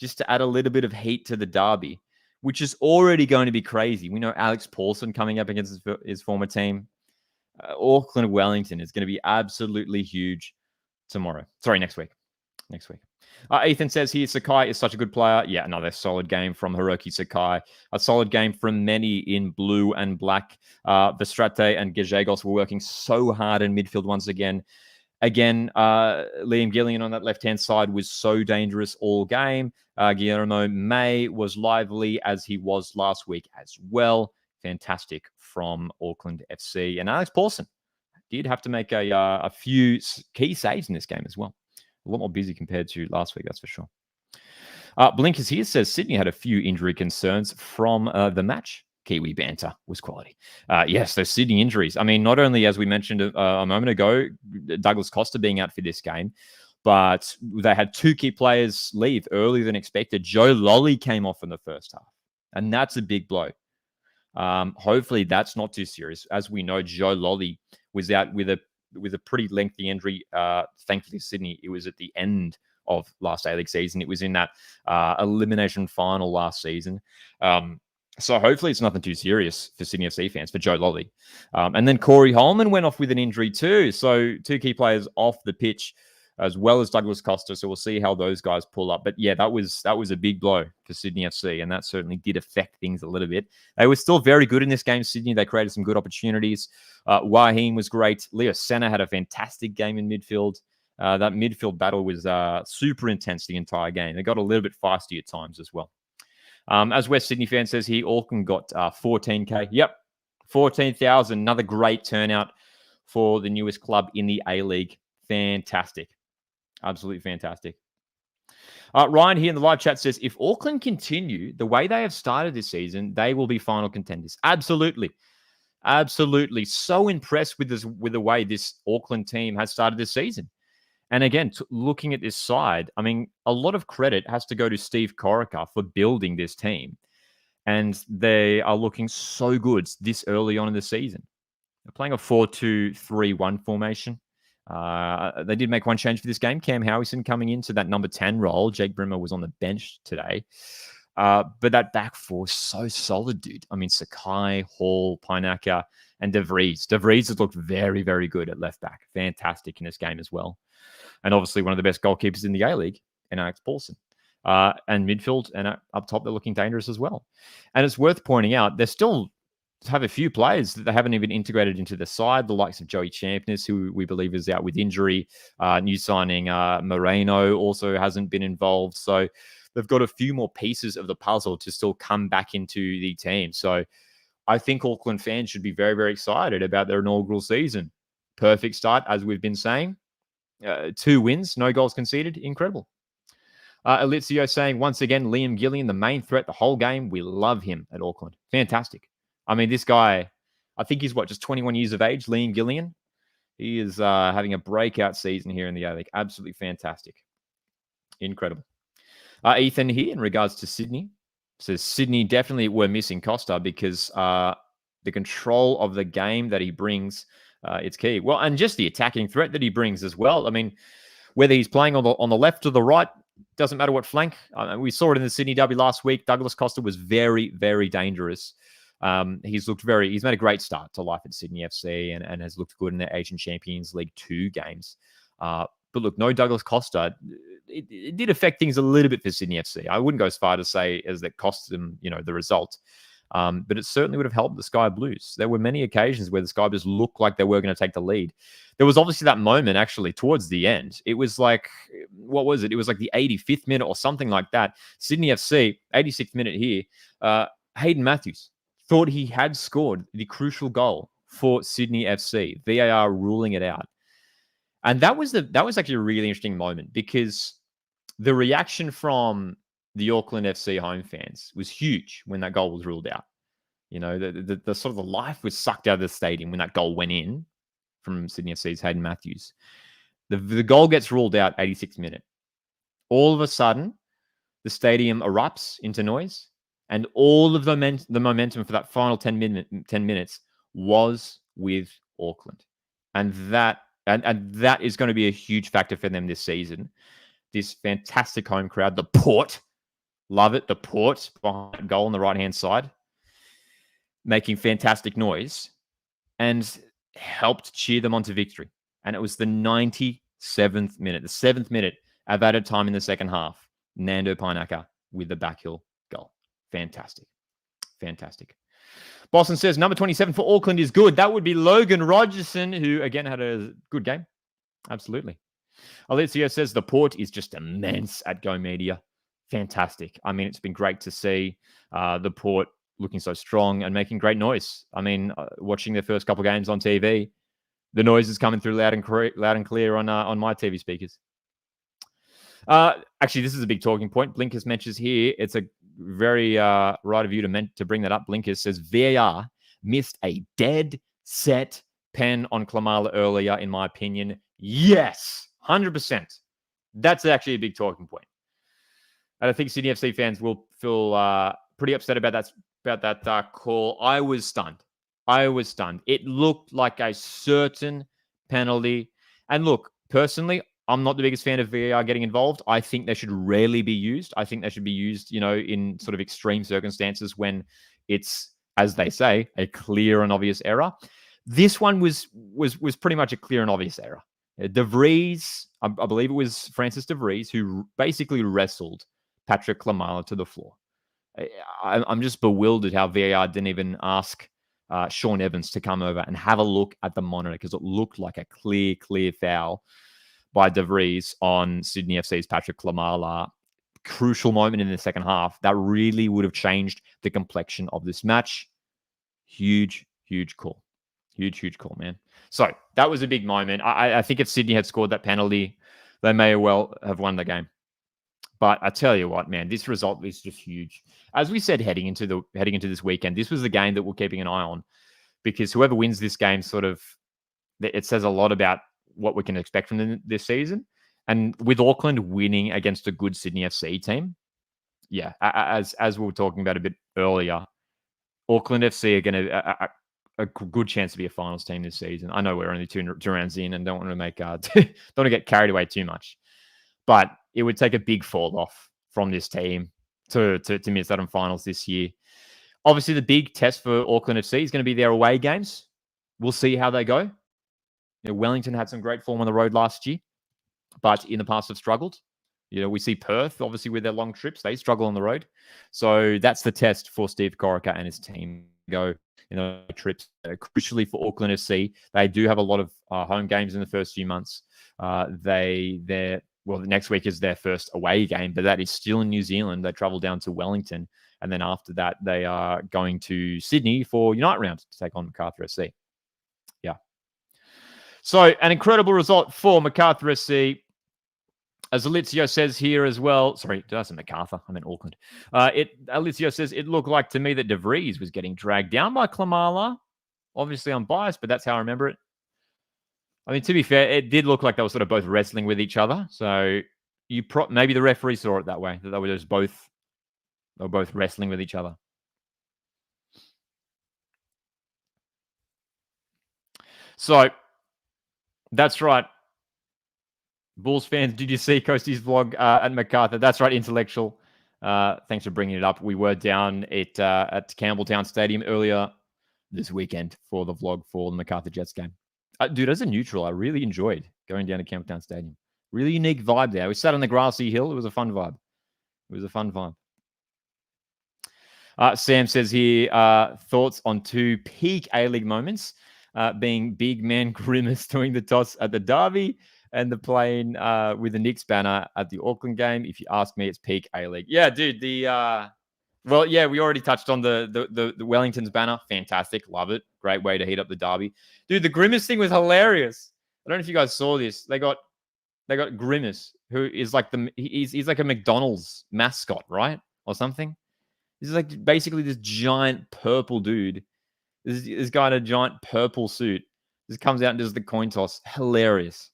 just to add a little bit of heat to the derby, which is already going to be crazy. We know Alex Paulson coming up against his former team. Auckland Wellington is going to be absolutely huge next week. Ethan says here, Sakai is such a good player. Yeah, another solid game from Hiroki Sakai. A solid game from many in blue and black. Vestrate and Gejagos were working so hard in midfield once again. Liam Gillian on that left-hand side was so dangerous all game. Guillermo May was lively as he was last week as well. Fantastic from Auckland FC. And Alex Paulson did have to make a few key saves in this game as well. A lot more busy compared to last week, that's for sure. Blinkers here says Sydney had a few injury concerns from the match. Kiwi banter was quality. Yes, those Sydney injuries. I mean, not only, as we mentioned a moment ago, Douglas Costa being out for this game, but they had two key players leave earlier than expected. Joe Lolly came off in the first half, and that's a big blow. Hopefully that's not too serious. As we know, Joe Lolly was out with a pretty lengthy injury. Thankfully, Sydney, it was at the end of last A-League season. It was in that elimination final last season. So hopefully it's nothing too serious for Sydney FC fans, for Joe Lolly. And then Corey Holman went off with an injury too. So two key players off the pitch, as well as Douglas Costa. So we'll see how those guys pull up. But yeah, that was a big blow for Sydney FC, and that certainly did affect things a little bit. They were still very good in this game, Sydney. They created some good opportunities. Waheem was great. Leo Senna had a fantastic game in midfield. That midfield battle was super intense the entire game. They got a little bit feisty at times as well. As West Sydney fan says here, Auckland got 14K. Yep, 14,000. Another great turnout for the newest club in the A-League. Fantastic. Absolutely fantastic. Ryan here in the live chat says, if Auckland continue the way they have started this season, they will be final contenders. Absolutely. Absolutely. So impressed with the way this Auckland team has started this season. And again, looking at this side, I mean, a lot of credit has to go to Steve Corica for building this team. And they are looking so good this early on in the season. They're playing a 4-2-3-1 formation. They did make one change for this game. Cam Howison coming into that number 10 role. Jake Brimmer was on the bench today. But that back four is so solid, dude. I mean, Sakai, Hall, Pinaka, and De Vries. De Vries has looked very, very good at left back. Fantastic in this game as well. And obviously one of the best goalkeepers in the A-League, in Alex Paulson. And midfield and up top, they're looking dangerous as well. And it's worth pointing out, they still have a few players that they haven't even integrated into the side, the likes of Joey Champness, who we believe is out with injury. New signing Moreno also hasn't been involved. So they've got a few more pieces of the puzzle to still come back into the team. So I think Auckland fans should be very, very excited about their inaugural season. Perfect start, as we've been saying. 2 wins, no goals conceded. Incredible. Elizio saying, once again, Liam Gillian, the main threat the whole game. We love him at Auckland. Fantastic. I mean, this guy, I think he's just 21 years of age, Liam Gillian. He is having a breakout season here in the A-League. Absolutely fantastic. Incredible. Ethan here in regards to Sydney. Says Sydney definitely were missing Costa because the control of the game that he brings, it's key. Well, and just the attacking threat that he brings as well. I mean, whether he's playing on the left or the right, doesn't matter what flank. We saw it in the Sydney Derby last week. Douglas Costa was very, very dangerous. He's made a great start to life at Sydney FC and has looked good in their Asian Champions League 2 games. But look, no Douglas Costa. It did affect things a little bit for Sydney FC. I wouldn't go as far to say as that cost them, the result. But it certainly would have helped the Sky Blues. There were many occasions where the Sky Blues looked like they were going to take the lead. There was obviously that moment actually towards the end. It was like, what was it? It was like the 85th minute or something like that. Sydney FC, 86th minute here. Hayden Matthews thought he had scored the crucial goal for Sydney FC. VAR ruling it out. And that was actually a really interesting moment because the reaction from the Auckland FC home fans was huge when that goal was ruled out. The sort of the life was sucked out of the stadium when that goal went in from Sydney FC's Hayden Matthews. The goal gets ruled out 86th minute. All of a sudden, the stadium erupts into noise, and all of the momentum for that final 10 minutes was with Auckland. And that is going to be a huge factor for them this season. This fantastic home crowd, the Port, love it, the Port behind the goal on the right-hand side, making fantastic noise and helped cheer them on to victory. And it was the 97th minute, the 7th minute of added time in the second half. Nando Pinaka with the backheel goal. Fantastic. Fantastic. Boston says number 27 for Auckland is good. That would be Logan Rogerson, who again had a good game. Absolutely. Alicia says the Port is just immense at Go Media. Fantastic. I mean, it's been great to see the Port looking so strong and making great noise. I mean, watching their first couple of games on TV, the noise is coming through loud and clear on my TV speakers. Actually, this is a big talking point. Blinkers mentions here. It's a very right of you to bring that up. Blinkers says VAR missed a dead set pen on Klamala earlier, in my opinion. Yes, 100%. That's actually a big talking point. And I think Sydney FC fans will feel pretty upset about that call. I was stunned. It looked like a certain penalty. And look, personally, I'm not the biggest fan of VAR getting involved. I think they should rarely be used. I think they should be used, in sort of extreme circumstances when it's, as they say, a clear and obvious error. This one was pretty much a clear and obvious error. De Vries, I believe it was Francis De Vries, who basically wrestled Patrick Klamala to the floor. I'm just bewildered how VAR didn't even ask Sean Evans to come over and have a look at the monitor because it looked like a clear foul by De Vries on Sydney FC's Patrick Klamala. Crucial moment in the second half. That really would have changed the complexion of this match. Huge call. Huge call, man. So that was a big moment. I think if Sydney had scored that penalty, they may well have won the game. But I tell you what, man, this result is just huge. As we said, heading into this weekend, this was the game that we're keeping an eye on because whoever wins this game it says a lot about what we can expect from them this season. And with Auckland winning against a good Sydney FC team, yeah, as we were talking about a bit earlier, Auckland FC are going to a good chance to be a finals team this season. I know we're only two rounds in and don't want to make don't want to get carried away too much, but it would take a big fall off from this team to miss out on finals this year. Obviously, the big test for Auckland FC is going to be their away games. We'll see how they go. You know, Wellington had some great form on the road last year, but in the past have struggled. You know, we see Perth, obviously, with their long trips, they struggle on the road. So that's the test for Steve Corica and his team. Go, you know, trips crucially for Auckland FC. They do have a lot of home games in the first few months. The next week is their first away game, but that is still in New Zealand. They travel down to Wellington, and then after that, they are going to Sydney for Unite round to take on Macarthur SC. Yeah. So an incredible result for Macarthur SC. As Alizio says here as well, sorry, did I say Macarthur? I meant Auckland. Alizio says, it looked like to me that De Vries was getting dragged down by Klamala. Obviously, I'm biased, but that's how I remember it. I mean, to be fair, it did look like they were sort of both wrestling with each other. So maybe the referee saw it that way, that they were both wrestling with each other. So that's right. Bulls fans, did you see Costy's vlog at Macarthur? That's right, Intellectual. Thanks for bringing it up. We were down at Campbelltown Stadium earlier this weekend for the vlog for the Macarthur Jets game. Dude, as a neutral, I really enjoyed going down to Campbelltown Stadium. Really unique vibe there. We sat on the grassy hill. It was a fun vibe. Sam says here, thoughts on two peak A-League moments, being big man Grimace doing the toss at the Derby and the playing with the Knicks banner at the Auckland game. If you ask me, it's peak A-League. Yeah, dude. We already touched on the Wellington's banner. Fantastic. Love it. Great way to heat up the Derby. Dude, the Grimace thing was hilarious. I don't know if you guys saw this. They got Grimace, who is like he's like a McDonald's mascot, right? Or something. This is like basically this giant purple dude. This guy in a giant purple suit. Just comes out and does the coin toss. Hilarious.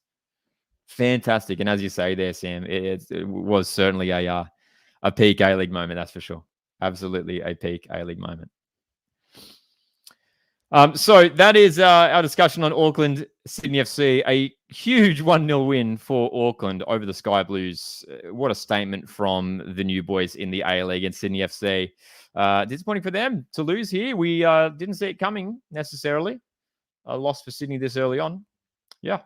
Fantastic. And as you say there, Sam, it was certainly a peak A-League moment, that's for sure. Absolutely a peak A-League moment. So that is our discussion on Auckland Sydney FC. A huge 1-0 win for Auckland over the Sky Blues. What a statement from the new boys in the A-League and Sydney FC. Disappointing for them to lose here. We didn't see it coming necessarily. A loss for Sydney this early on. Yeah.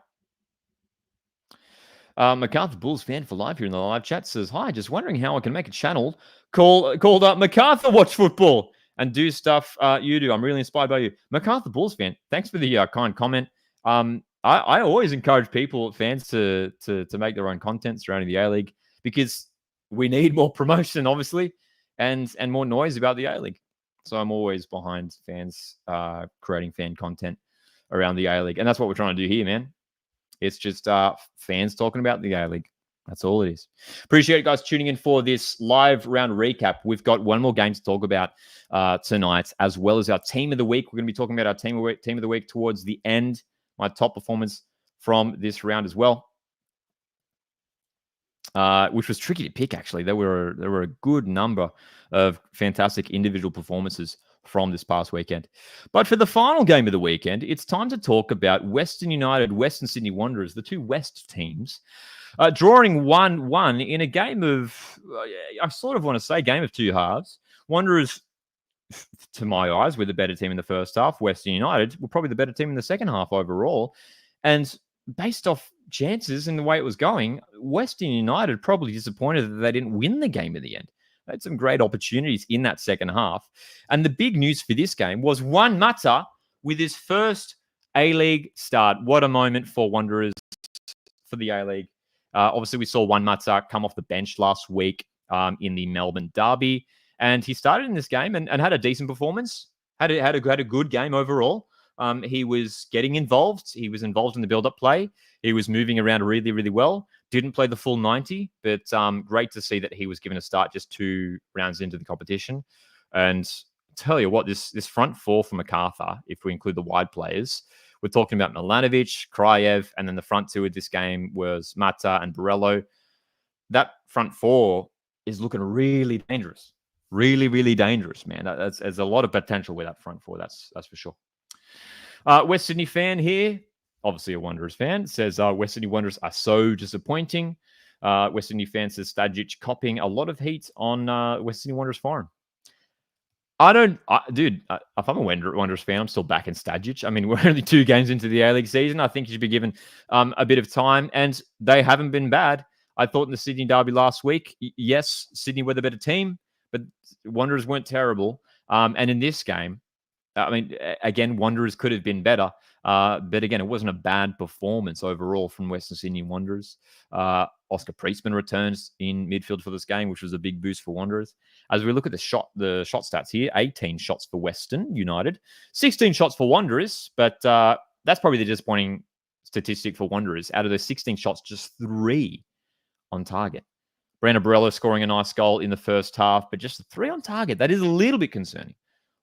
Macarthur Bulls fan for life here in the live chat says, hi, just wondering how I can make a channel called Macarthur Watch Football and do stuff you do. I'm really inspired by you. Macarthur Bulls fan, thanks for the kind comment. I always encourage fans to make their own content surrounding the A-League because we need more promotion, obviously, and more noise about the A-League. So I'm always behind fans creating fan content around the A-League. And that's what we're trying to do here, man. It's just fans talking about the A-League. That's all it is. Appreciate it, guys, tuning in for this live round recap. We've got one more game to talk about tonight, as well as our team of the week. We're going to be talking about our team of the week towards the end. My top performance from this round as well, which was tricky to pick, actually. There were a good number of fantastic individual performances from this past weekend. But for the final game of the weekend, it's time to talk about Western United, Western Sydney Wanderers, the two West teams, drawing 1-1 in a game of, I sort of want to say, game of two halves. Wanderers, to my eyes, were the better team in the first half. Western United were probably the better team in the second half overall. And based off chances and the way it was going, Western United probably disappointed that they didn't win the game in the end. They had some great opportunities in that second half. And the big news for this game was Juan Mata with his first A-League start. What a moment for Wanderers for the A-League. Obviously, we saw Juan Mata come off the bench last week in the Melbourne Derby. And he started in this game and had a decent performance. Had a good game overall. He was getting involved. He was involved in the build-up play. He was moving around really, really well. Didn't play the full 90, but great to see that he was given a start just 2 rounds into the competition. And tell you what, this front four for Macarthur, if we include the wide players, we're talking about Milanovic, Krajev, and then the front two of this game was Mata and Borello. That front four is looking really dangerous. Really, really dangerous, man. There's a lot of potential with that front four, that's for sure. West Sydney fan here, obviously a Wanderers fan, says West Sydney Wanderers are so disappointing. West Sydney fans says Stajic copying a lot of heat on West Sydney Wanderers forum. Dude, if I'm a Wanderers fan, I'm still backing Stajic. I mean, we're only 2 games into the A-League season. I think he should be given a bit of time, and they haven't been bad. I thought in the Sydney Derby last week, yes, Sydney were the better team, but Wanderers weren't terrible. And in this game, I mean, again, Wanderers could have been better. But again, it wasn't a bad performance overall from Western Sydney Wanderers. Oscar Priestman returns in midfield for this game, which was a big boost for Wanderers. As we look at the shot stats here, 18 shots for Western United, 16 shots for Wanderers, but that's probably the disappointing statistic for Wanderers. Out of those 16 shots, just 3 on target. Brandon Barella scoring a nice goal in the first half, but just 3 on target. That is a little bit concerning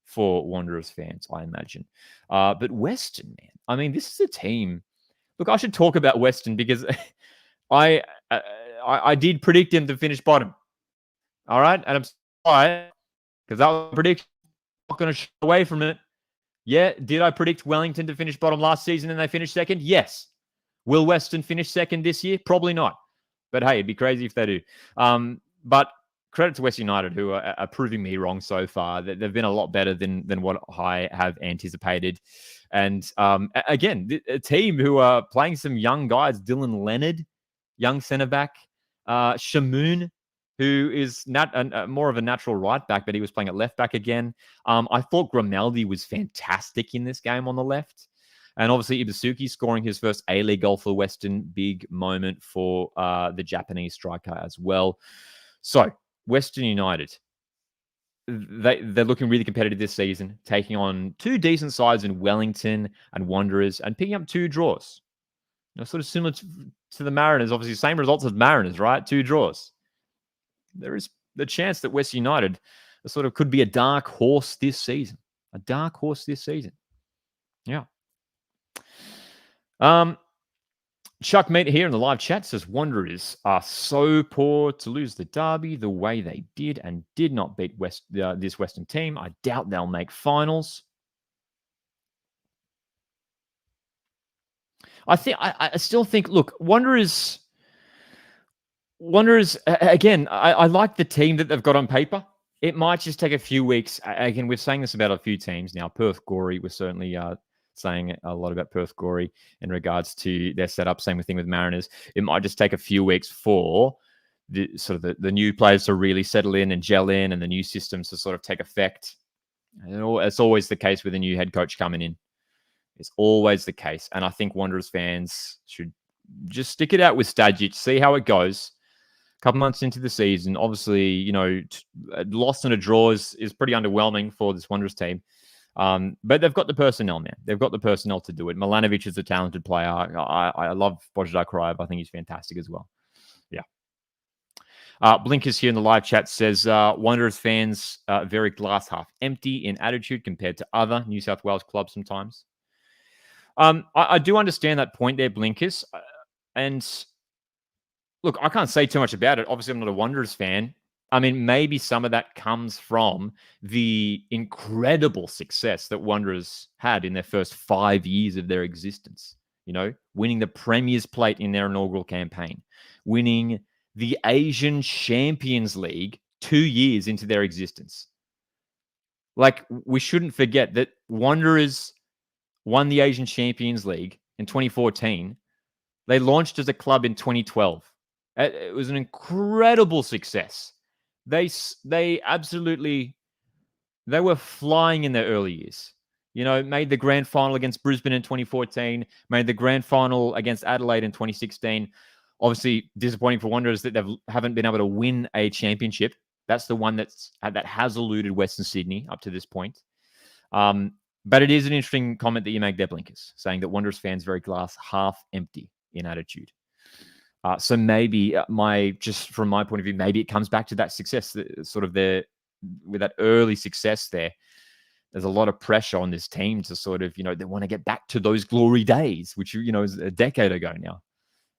for Wanderers fans, I imagine. But Western, man, I mean, this is a team. Look, I should talk about Western because I did predict him to finish bottom. All right, and I'm sorry because that was a prediction. I'm not going to shy away from it. Yeah, did I predict Wellington to finish bottom last season and they finished second? Yes. Will Western finish second this year? Probably not. But hey, it'd be crazy if they do. But credit to West United, who are proving me wrong so far. They've been a lot better than what I have anticipated. And again, a team who are playing some young guys. Dylan Leonard, young centre-back. Shamoon, who is more of a natural right back, but he was playing at left back again. I thought Grimaldi was fantastic in this game on the left. And obviously, Ibasuki scoring his first A-League goal for Western. Big moment for the Japanese striker as well. So, Western United, they're looking really competitive this season, taking on 2 decent sides in Wellington and Wanderers and picking up 2 draws. Sort of similar to the Mariners. Obviously, same results as Mariners, right? 2 draws. There is the chance that West United sort of could be a dark horse this season. A dark horse this season. Yeah. Chuck Meat here in the live chat says Wanderers are so poor to lose the derby the way they did and did not beat this Western team. I doubt they'll make finals. I still think, look, Wanderers again, I like the team that they've got on paper. It might just take a few weeks. Again, we're saying this about a few teams now. Perth Gory, we're certainly saying a lot about Perth Gory in regards to their setup. Same thing with Mariners. It might just take a few weeks for the new players to really settle in and gel in and the new systems to sort of take effect. It's always the case with a new head coach coming in. It's always the case. And I think Wanderers fans should just stick it out with Stajic, see how it goes. A couple months into the season, obviously, a loss and a draw is pretty underwhelming for this Wanderers team. But they've got the personnel, man. They've got the personnel to do it. Milanovic is a talented player. I love Božidar Krajev. I think he's fantastic as well. Yeah. Blinkers here in the live chat says Wanderers fans very glass half empty in attitude compared to other New South Wales clubs sometimes. I do understand that point there, Blinkers. And look, I can't say too much about it. Obviously, I'm not a Wanderers fan. I mean, maybe some of that comes from the incredible success that Wanderers had in their first 5 years of their existence. Winning the Premier's Plate in their inaugural campaign, winning the Asian Champions League 2 years into their existence. Like, we shouldn't forget that Wanderers won the Asian Champions League in 2014. They launched as a club in 2012. It was an incredible success. They were flying in their early years. Made the grand final against Brisbane in 2014, made the grand final against Adelaide in 2016. Obviously, disappointing for Wanderers that they haven't been able to win a championship. That's the one that has eluded Western Sydney up to this point. But it is an interesting comment that you make there, Blinkers, saying that Wanderers fans very glass half empty in attitude. So maybe just from my point of view, maybe it comes back to that success, with that early success there. There's a lot of pressure on this team to sort of, they want to get back to those glory days, which, is a decade ago now.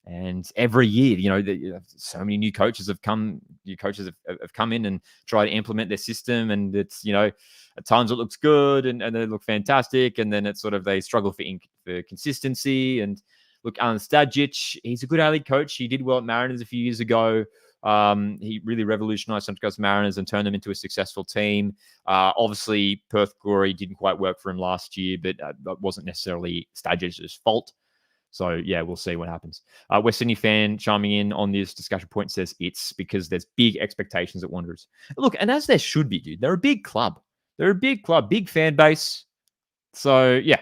And every year, so many new coaches have come. New coaches have come in and try to implement their system, and it's at times it looks good and they look fantastic, and then it's sort of they struggle for consistency. And Look, Stajic, he's a good A-League coach. He did well at Mariners a few years ago. He really revolutionized Central Coast Mariners and turned them into a successful team. Obviously, Perth Glory didn't quite work for him last year, but that wasn't necessarily Stagic's fault. So, yeah, we'll see what happens. West Sydney fan chiming in on this discussion point says it's because there's big expectations at Wanderers. Look, and as there should be, dude. They're a big club. They're a big club, big fan base. So, yeah,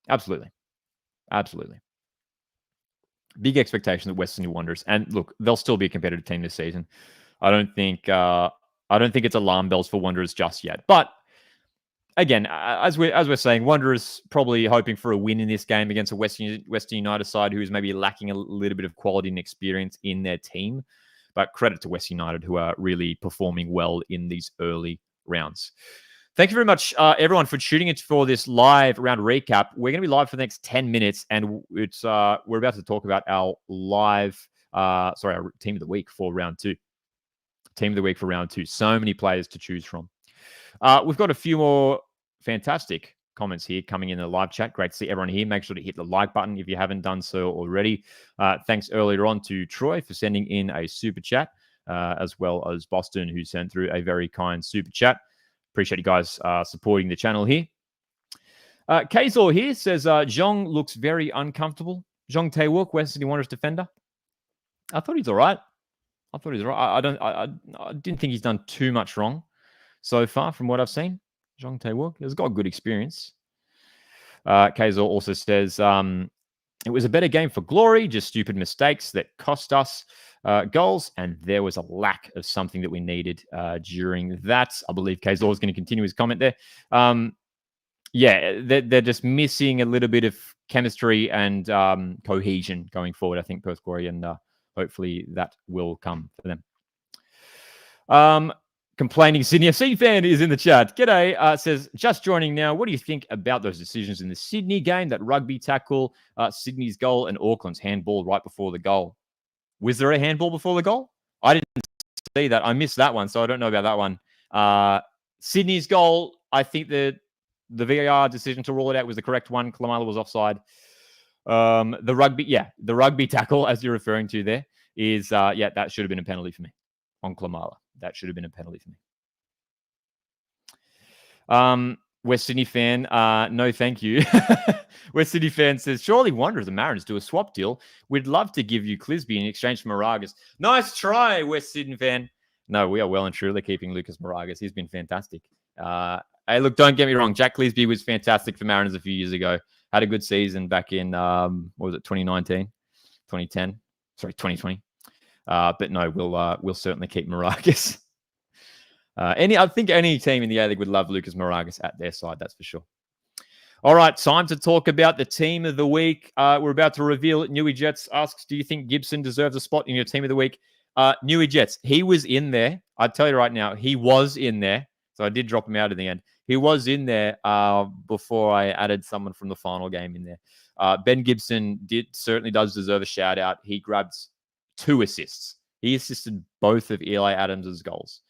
absolutely. Absolutely. Big expectation at West Sydney Wanderers. And look, they'll still be a competitive team this season. I don't think it's alarm bells for Wanderers just yet. But again, as we're saying, Wanderers probably hoping for a win in this game against a Western United side who is maybe lacking a little bit of quality and experience in their team. But credit to Western United, who are really performing well in these early rounds. Thank you very much, everyone, for tuning in for this live round recap. We're going to be live for the next 10 minutes, and it's we're about to talk about our our team of the week for round two. Team of the week for round two. So many players to choose from. We've got a few more fantastic comments here coming in the live chat. Great to see everyone here. Make sure to hit the like button if you haven't done so already. Thanks earlier on to Troy for sending in a super chat, as well as Boston, who sent through a very kind super chat. Appreciate you guys supporting the channel here. Kazor here says, Zhong looks very uncomfortable. Zhong Tae-wook, West Sydney Wanderers defender. I thought he's all right. I didn't think he's done too much wrong so far from what I've seen. Zhong Tae-wook has got good experience. Kazor also says, it was a better game for Glory, just stupid mistakes that cost us goals, and there was a lack of something that we needed during that. I believe Kazor is going to continue his comment there. They're just missing a little bit of chemistry and cohesion going forward, I think, Perth Glory, and hopefully that will come for them. Complaining Sydney FC fan is in the chat. G'day. Says, just joining now. What do you think about those decisions in the Sydney game? That rugby tackle, Sydney's goal, and Auckland's handball right before the goal. Was there a handball before the goal? I didn't see that. I missed that one, so I don't know about that one. Sydney's goal, I think the VAR decision to rule it out was the correct one. Klamala was offside. The rugby tackle, as you're referring to there, is, that should have been a penalty for me on Klamala. That should have been a penalty for me. West Sydney fan, no thank you. West Sydney fan says, surely Wanderers and Mariners do a swap deal. We'd love to give you Clisby in exchange for Moragas. Nice try, West Sydney fan. No, we are well and truly keeping Lucas Moragas. He's been fantastic. Hey, look, don't get me wrong. Jack Clisby was fantastic for Mariners a few years ago. Had a good season back in, 2019? 2010? Sorry, 2020. But no, we'll certainly keep Moragas. I think any team in the A-League would love Lucas Moragas at their side, that's for sure. All right, time to talk about the team of the week. We're about to reveal it. Newey Jets asks, do you think Gibson deserves a spot in your team of the week? Newey Jets, he was in there. I tell you right now, he was in there. So I did drop him out in the end. He was in there before I added someone from the final game in there. Ben Gibson certainly does deserve a shout out. He grabbed 2 assists. He assisted both of Eli Adams' goals.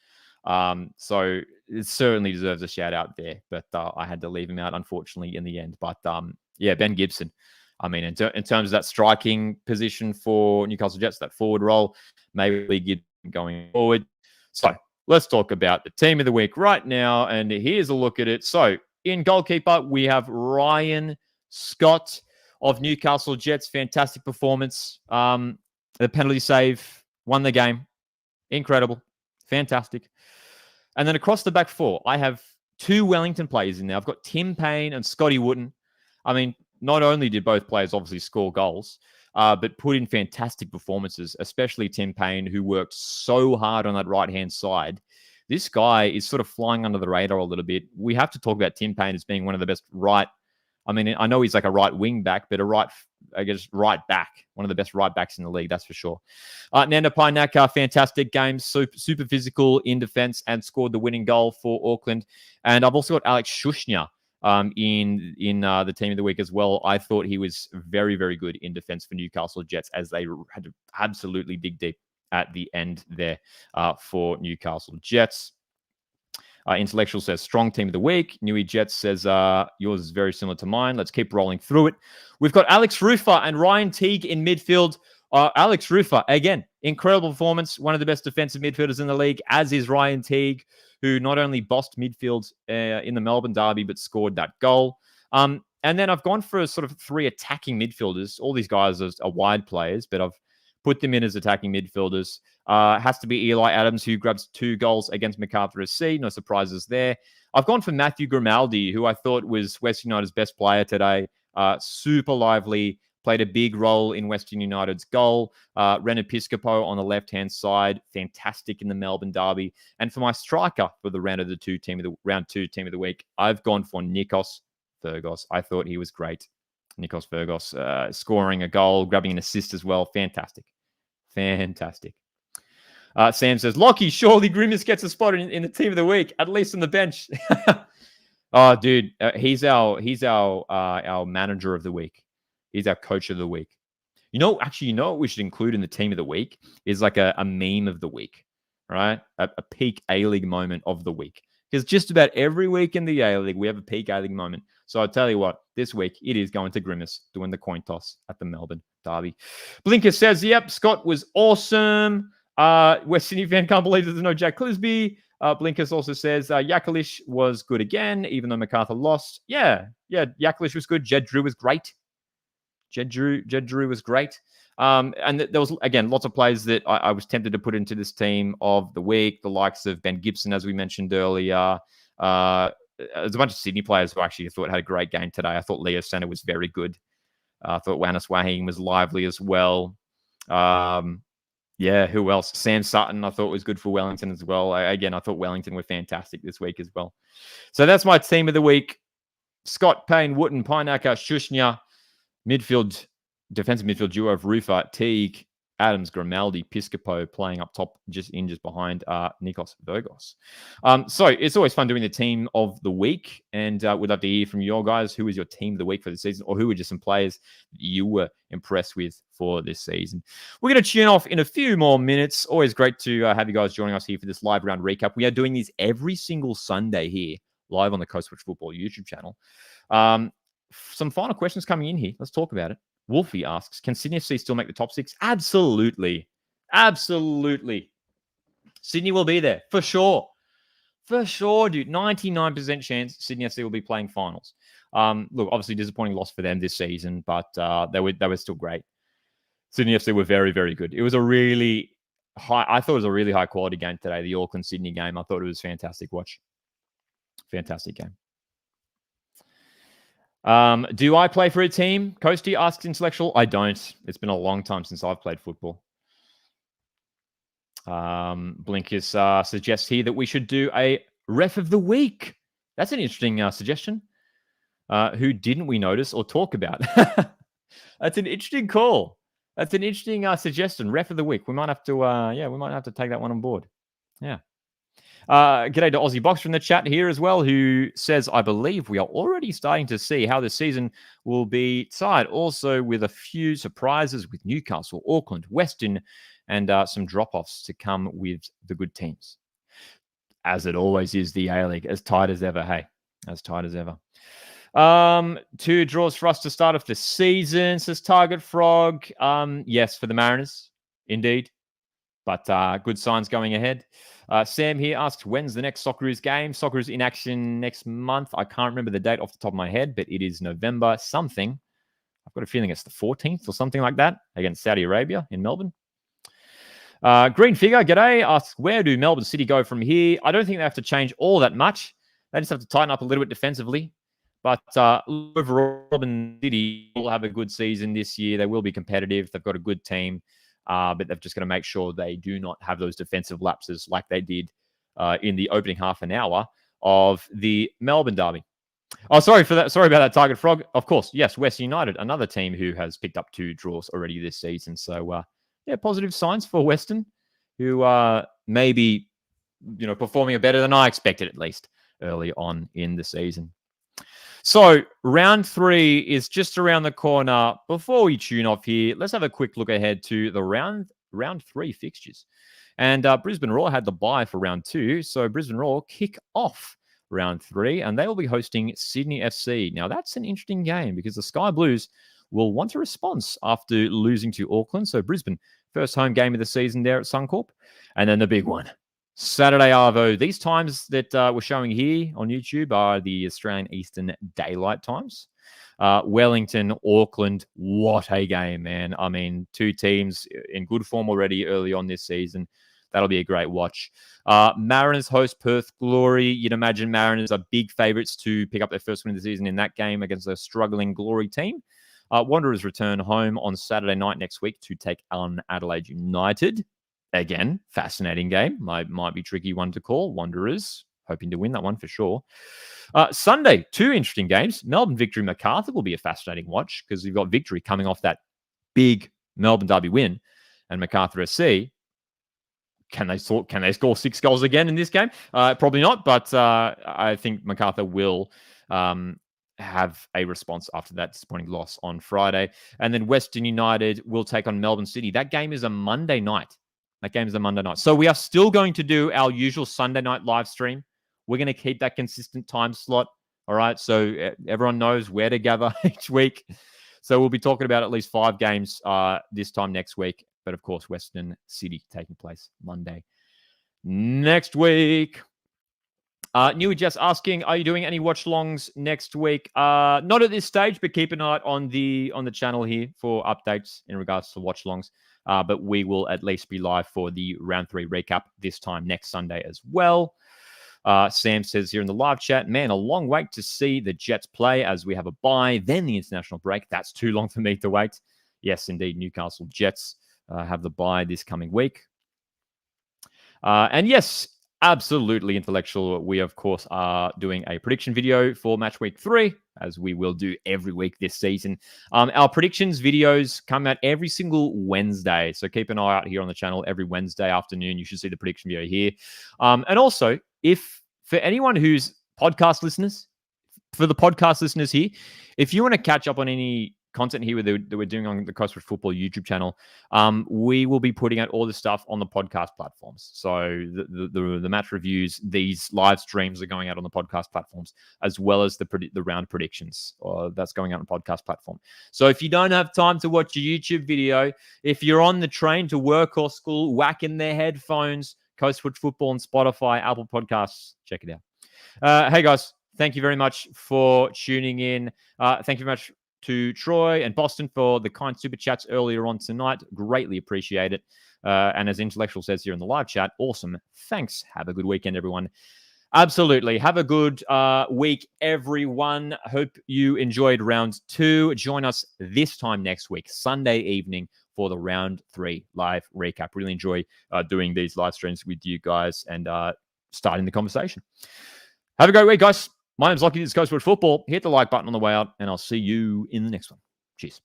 So it certainly deserves a shout out there, but I had to leave him out, unfortunately, in the end. But Ben Gibson, I mean, in terms of that striking position for Newcastle Jets, that forward role, maybe Gibson going forward. So let's talk about the team of the week right now. And here's a look at it. So in goalkeeper, we have Ryan Scott of Newcastle Jets. Fantastic performance. The penalty save, won the game. Incredible. Fantastic. And then across the back 4, I have 2 Wellington players in there. I've got Tim Payne and Scotty Wootton. I mean, not only did both players obviously score goals, but put in fantastic performances, especially Tim Payne, who worked so hard on that right-hand side. This guy is sort of flying under the radar a little bit. We have to talk about Tim Payne as being one of the best I know he's like a right wing back, but right back. One of the best right backs in the league, that's for sure. Nanda Painaka, fantastic game, super physical in defense and scored the winning goal for Auckland. And I've also got Alex Schuschner in the team of the week as well. I thought he was very, very good in defense for Newcastle Jets as they had to absolutely dig deep at the end there for Newcastle Jets. Intellectual says strong team of the week. Newey Jets says yours is very similar to mine. Let's keep rolling through it. We've got Alex Rufer and Ryan Teague in midfield. Alex Rufer, again, incredible performance. One of the best defensive midfielders in the league, as is Ryan Teague, who not only bossed midfield in the Melbourne Derby, but scored that goal. And then I've gone for sort of 3 attacking midfielders. All these guys are wide players, but I've put them in as attacking midfielders. Has to be Eli Adams, who grabs 2 goals against Macarthur SC. No surprises there. I've gone for Matthew Grimaldi, who I thought was Western United's best player today. Super lively, played a big role in Western United's goal. Ren Episcopo on the left-hand side, fantastic in the Melbourne Derby. And for my striker for the round 2 team of the week, I've gone for Nikos Fergos. I thought he was great. Nikos Fergos scoring a goal, grabbing an assist as well. Fantastic. Sam says, Lockie, surely Grimace gets a spot in the team of the week, at least on the bench. Oh, dude, he's our manager of the week. He's our coach of the week. You know what we should include in the team of the week is like a meme of the week, right? A peak A-League moment of the week. Because just about every week in the A-League, we have a peak A-League moment. So I'll tell you what, this week, it is going to Grimace doing the coin toss at the Melbourne Derby. Blinker says, yep, Scott was awesome. West Sydney fan can't believe there's no Jack Clisby. Blinkers also says, Yakalish was good again, even though Macarthur lost. Yeah, Yakalish was good. Jed Drew was great. Jed Drew was great. And there was, again, lots of players that I was tempted to put into this team of the week, the likes of Ben Gibson, as we mentioned earlier. There's a bunch of Sydney players who actually thought had a great game today. I thought Leo Sena was very good. I thought Wanis Wahine was lively as well. Yeah, who else? Sam Sutton, I thought was good for Wellington as well. I thought Wellington were fantastic this week as well. So that's my team of the week. Scott, Payne, Wooten, Pineacker, Shushnya, defensive midfield duo of Rufer, Teague, Adams, Grimaldi, Piscopo playing up top just behind Nikos Vergos. So it's always fun doing the team of the week, and we'd love to hear from you guys. Who is your team of the week for the season, or who were just some players that you were impressed with for this season? We're going to tune off in a few more minutes. Always great to have you guys joining us here for this live round recap. We are doing these every single Sunday here, live on the Coast Watch Football YouTube channel. Some final questions coming in here. Let's talk about it. Wolfie asks, can Sydney FC still make the top 6? Absolutely. Sydney will be there, for sure. For sure, dude. 99% chance Sydney FC will be playing finals. Look, obviously disappointing loss for them this season, but they were still great. Sydney FC were very, very good. It was a really high quality game today, the Auckland-Sydney game. I thought it was fantastic watch. Fantastic game. Do I play for a team? Coasty asks Intellectual. I don't. It's been a long time since I've played football. Blinkers suggests here that we should do a ref of the week. That's an interesting suggestion. Who didn't we notice or talk about? That's an interesting call. That's an interesting suggestion. Ref of the week. We might have to take that one on board. Yeah. G'day to Aussie Box from the chat here as well, who says, I believe we are already starting to see how the season will be tied. Also with a few surprises with Newcastle, Auckland, Western, and some drop-offs to come with the good teams. As it always is, the A-League, as tight as ever, hey? As tight as ever. 2 draws for us to start off the season, says Target Frog. Yes, for the Mariners, indeed. But good signs going ahead. Sam here asks, when's the next Socceroos game? Socceroos in action next month. I can't remember the date off the top of my head, but it is November something. I've got a feeling it's the 14th or something like that against Saudi Arabia in Melbourne. Green Figure, g'day, asks, where do Melbourne City go from here? I don't think they have to change all that much. They just have to tighten up a little bit defensively. But overall, Melbourne City will have a good season this year. They will be competitive. They've got a good team. But they've just got to make sure they do not have those defensive lapses like they did in the opening half an hour of the Melbourne Derby. Oh, sorry for that. Sorry about that, Target Frog. Of course, yes, Western United, another team who has picked up 2 draws already this season. So, positive signs for Western, who may be, performing better than I expected, at least early on in the season. So round 3 is just around the corner. Before we tune off here, let's have a quick look ahead to the round 3 fixtures. And Brisbane Roar had the bye for round 2. So Brisbane Roar kick off round 3, and they will be hosting Sydney FC. Now, that's an interesting game because the Sky Blues will want a response after losing to Auckland. So Brisbane, first home game of the season there at Suncorp. And then the big one, Saturday Arvo. These times that we're showing here on YouTube are the Australian Eastern Daylight times. Wellington, Auckland, what a game, man. I mean, two teams in good form already early on this season. That'll be a great watch. Mariners host Perth Glory. You'd imagine Mariners are big favourites to pick up their first win of the season in that game against a struggling Glory team. Wanderers return home on Saturday night next week to take on Adelaide United. Again, fascinating game. Might be tricky one to call. Wanderers hoping to win that one for sure. Sunday, two interesting games. Melbourne Victory Macarthur will be a fascinating watch because you've got Victory coming off that big Melbourne Derby win, and Macarthur SC. Can they score 6 goals again in this game? Probably not, but I think Macarthur will have a response after that disappointing loss on Friday. And then Western United will take on Melbourne City. That game is a Monday night. So we are still going to do our usual Sunday night live stream. We're going to keep that consistent time slot. All right. So everyone knows where to gather each week. So we'll be talking about at least 5 games this time next week. But of course, Western City taking place Monday next week. Newy just asking, are you doing any watch-alongs next week? Not at this stage, but keep an eye on the channel here for updates in regards to watch-alongs. But we will at least be live for the round 3 recap this time next Sunday as well. Sam says here in the live chat, man, a long wait to see the Jets play as we have a bye, then the international break. That's too long for me to wait. Yes, indeed, Newcastle Jets have the bye this coming week. And yes, absolutely intellectual. We, of course, are doing a prediction video for match week 3, as we will do every week this season. Our predictions videos come out every single Wednesday. So keep an eye out here on the channel every Wednesday afternoon. You should see the prediction video here. And also, if for anyone who's podcast listeners, for the podcast listeners here, if you want to catch up on any content here that we're doing on the Coastwood Football YouTube channel, we will be putting out all the stuff on the podcast platforms. So the match reviews, these live streams are going out on the podcast platforms, as well as the round predictions. That's going out on podcast platform. So if you don't have time to watch a YouTube video, if you're on the train to work or school, whack in their headphones, Coastwood Football on Spotify, Apple Podcasts, check it out. Hey guys, thank you very much for tuning in. Thank you very much to Troy and Boston for the kind super chats earlier on tonight. Greatly appreciate it. And as Intellectual says here in the live chat, awesome. Thanks. Have a good weekend, everyone. Absolutely. Have a good week, everyone. Hope you enjoyed round 2. Join us this time next week, Sunday evening, for the round 3 live recap. Really enjoy doing these live streams with you guys and starting the conversation. Have a great week, guys. My name's Lockie. This is Coastwood Football. Hit the like button on the way out, and I'll see you in the next one. Cheers.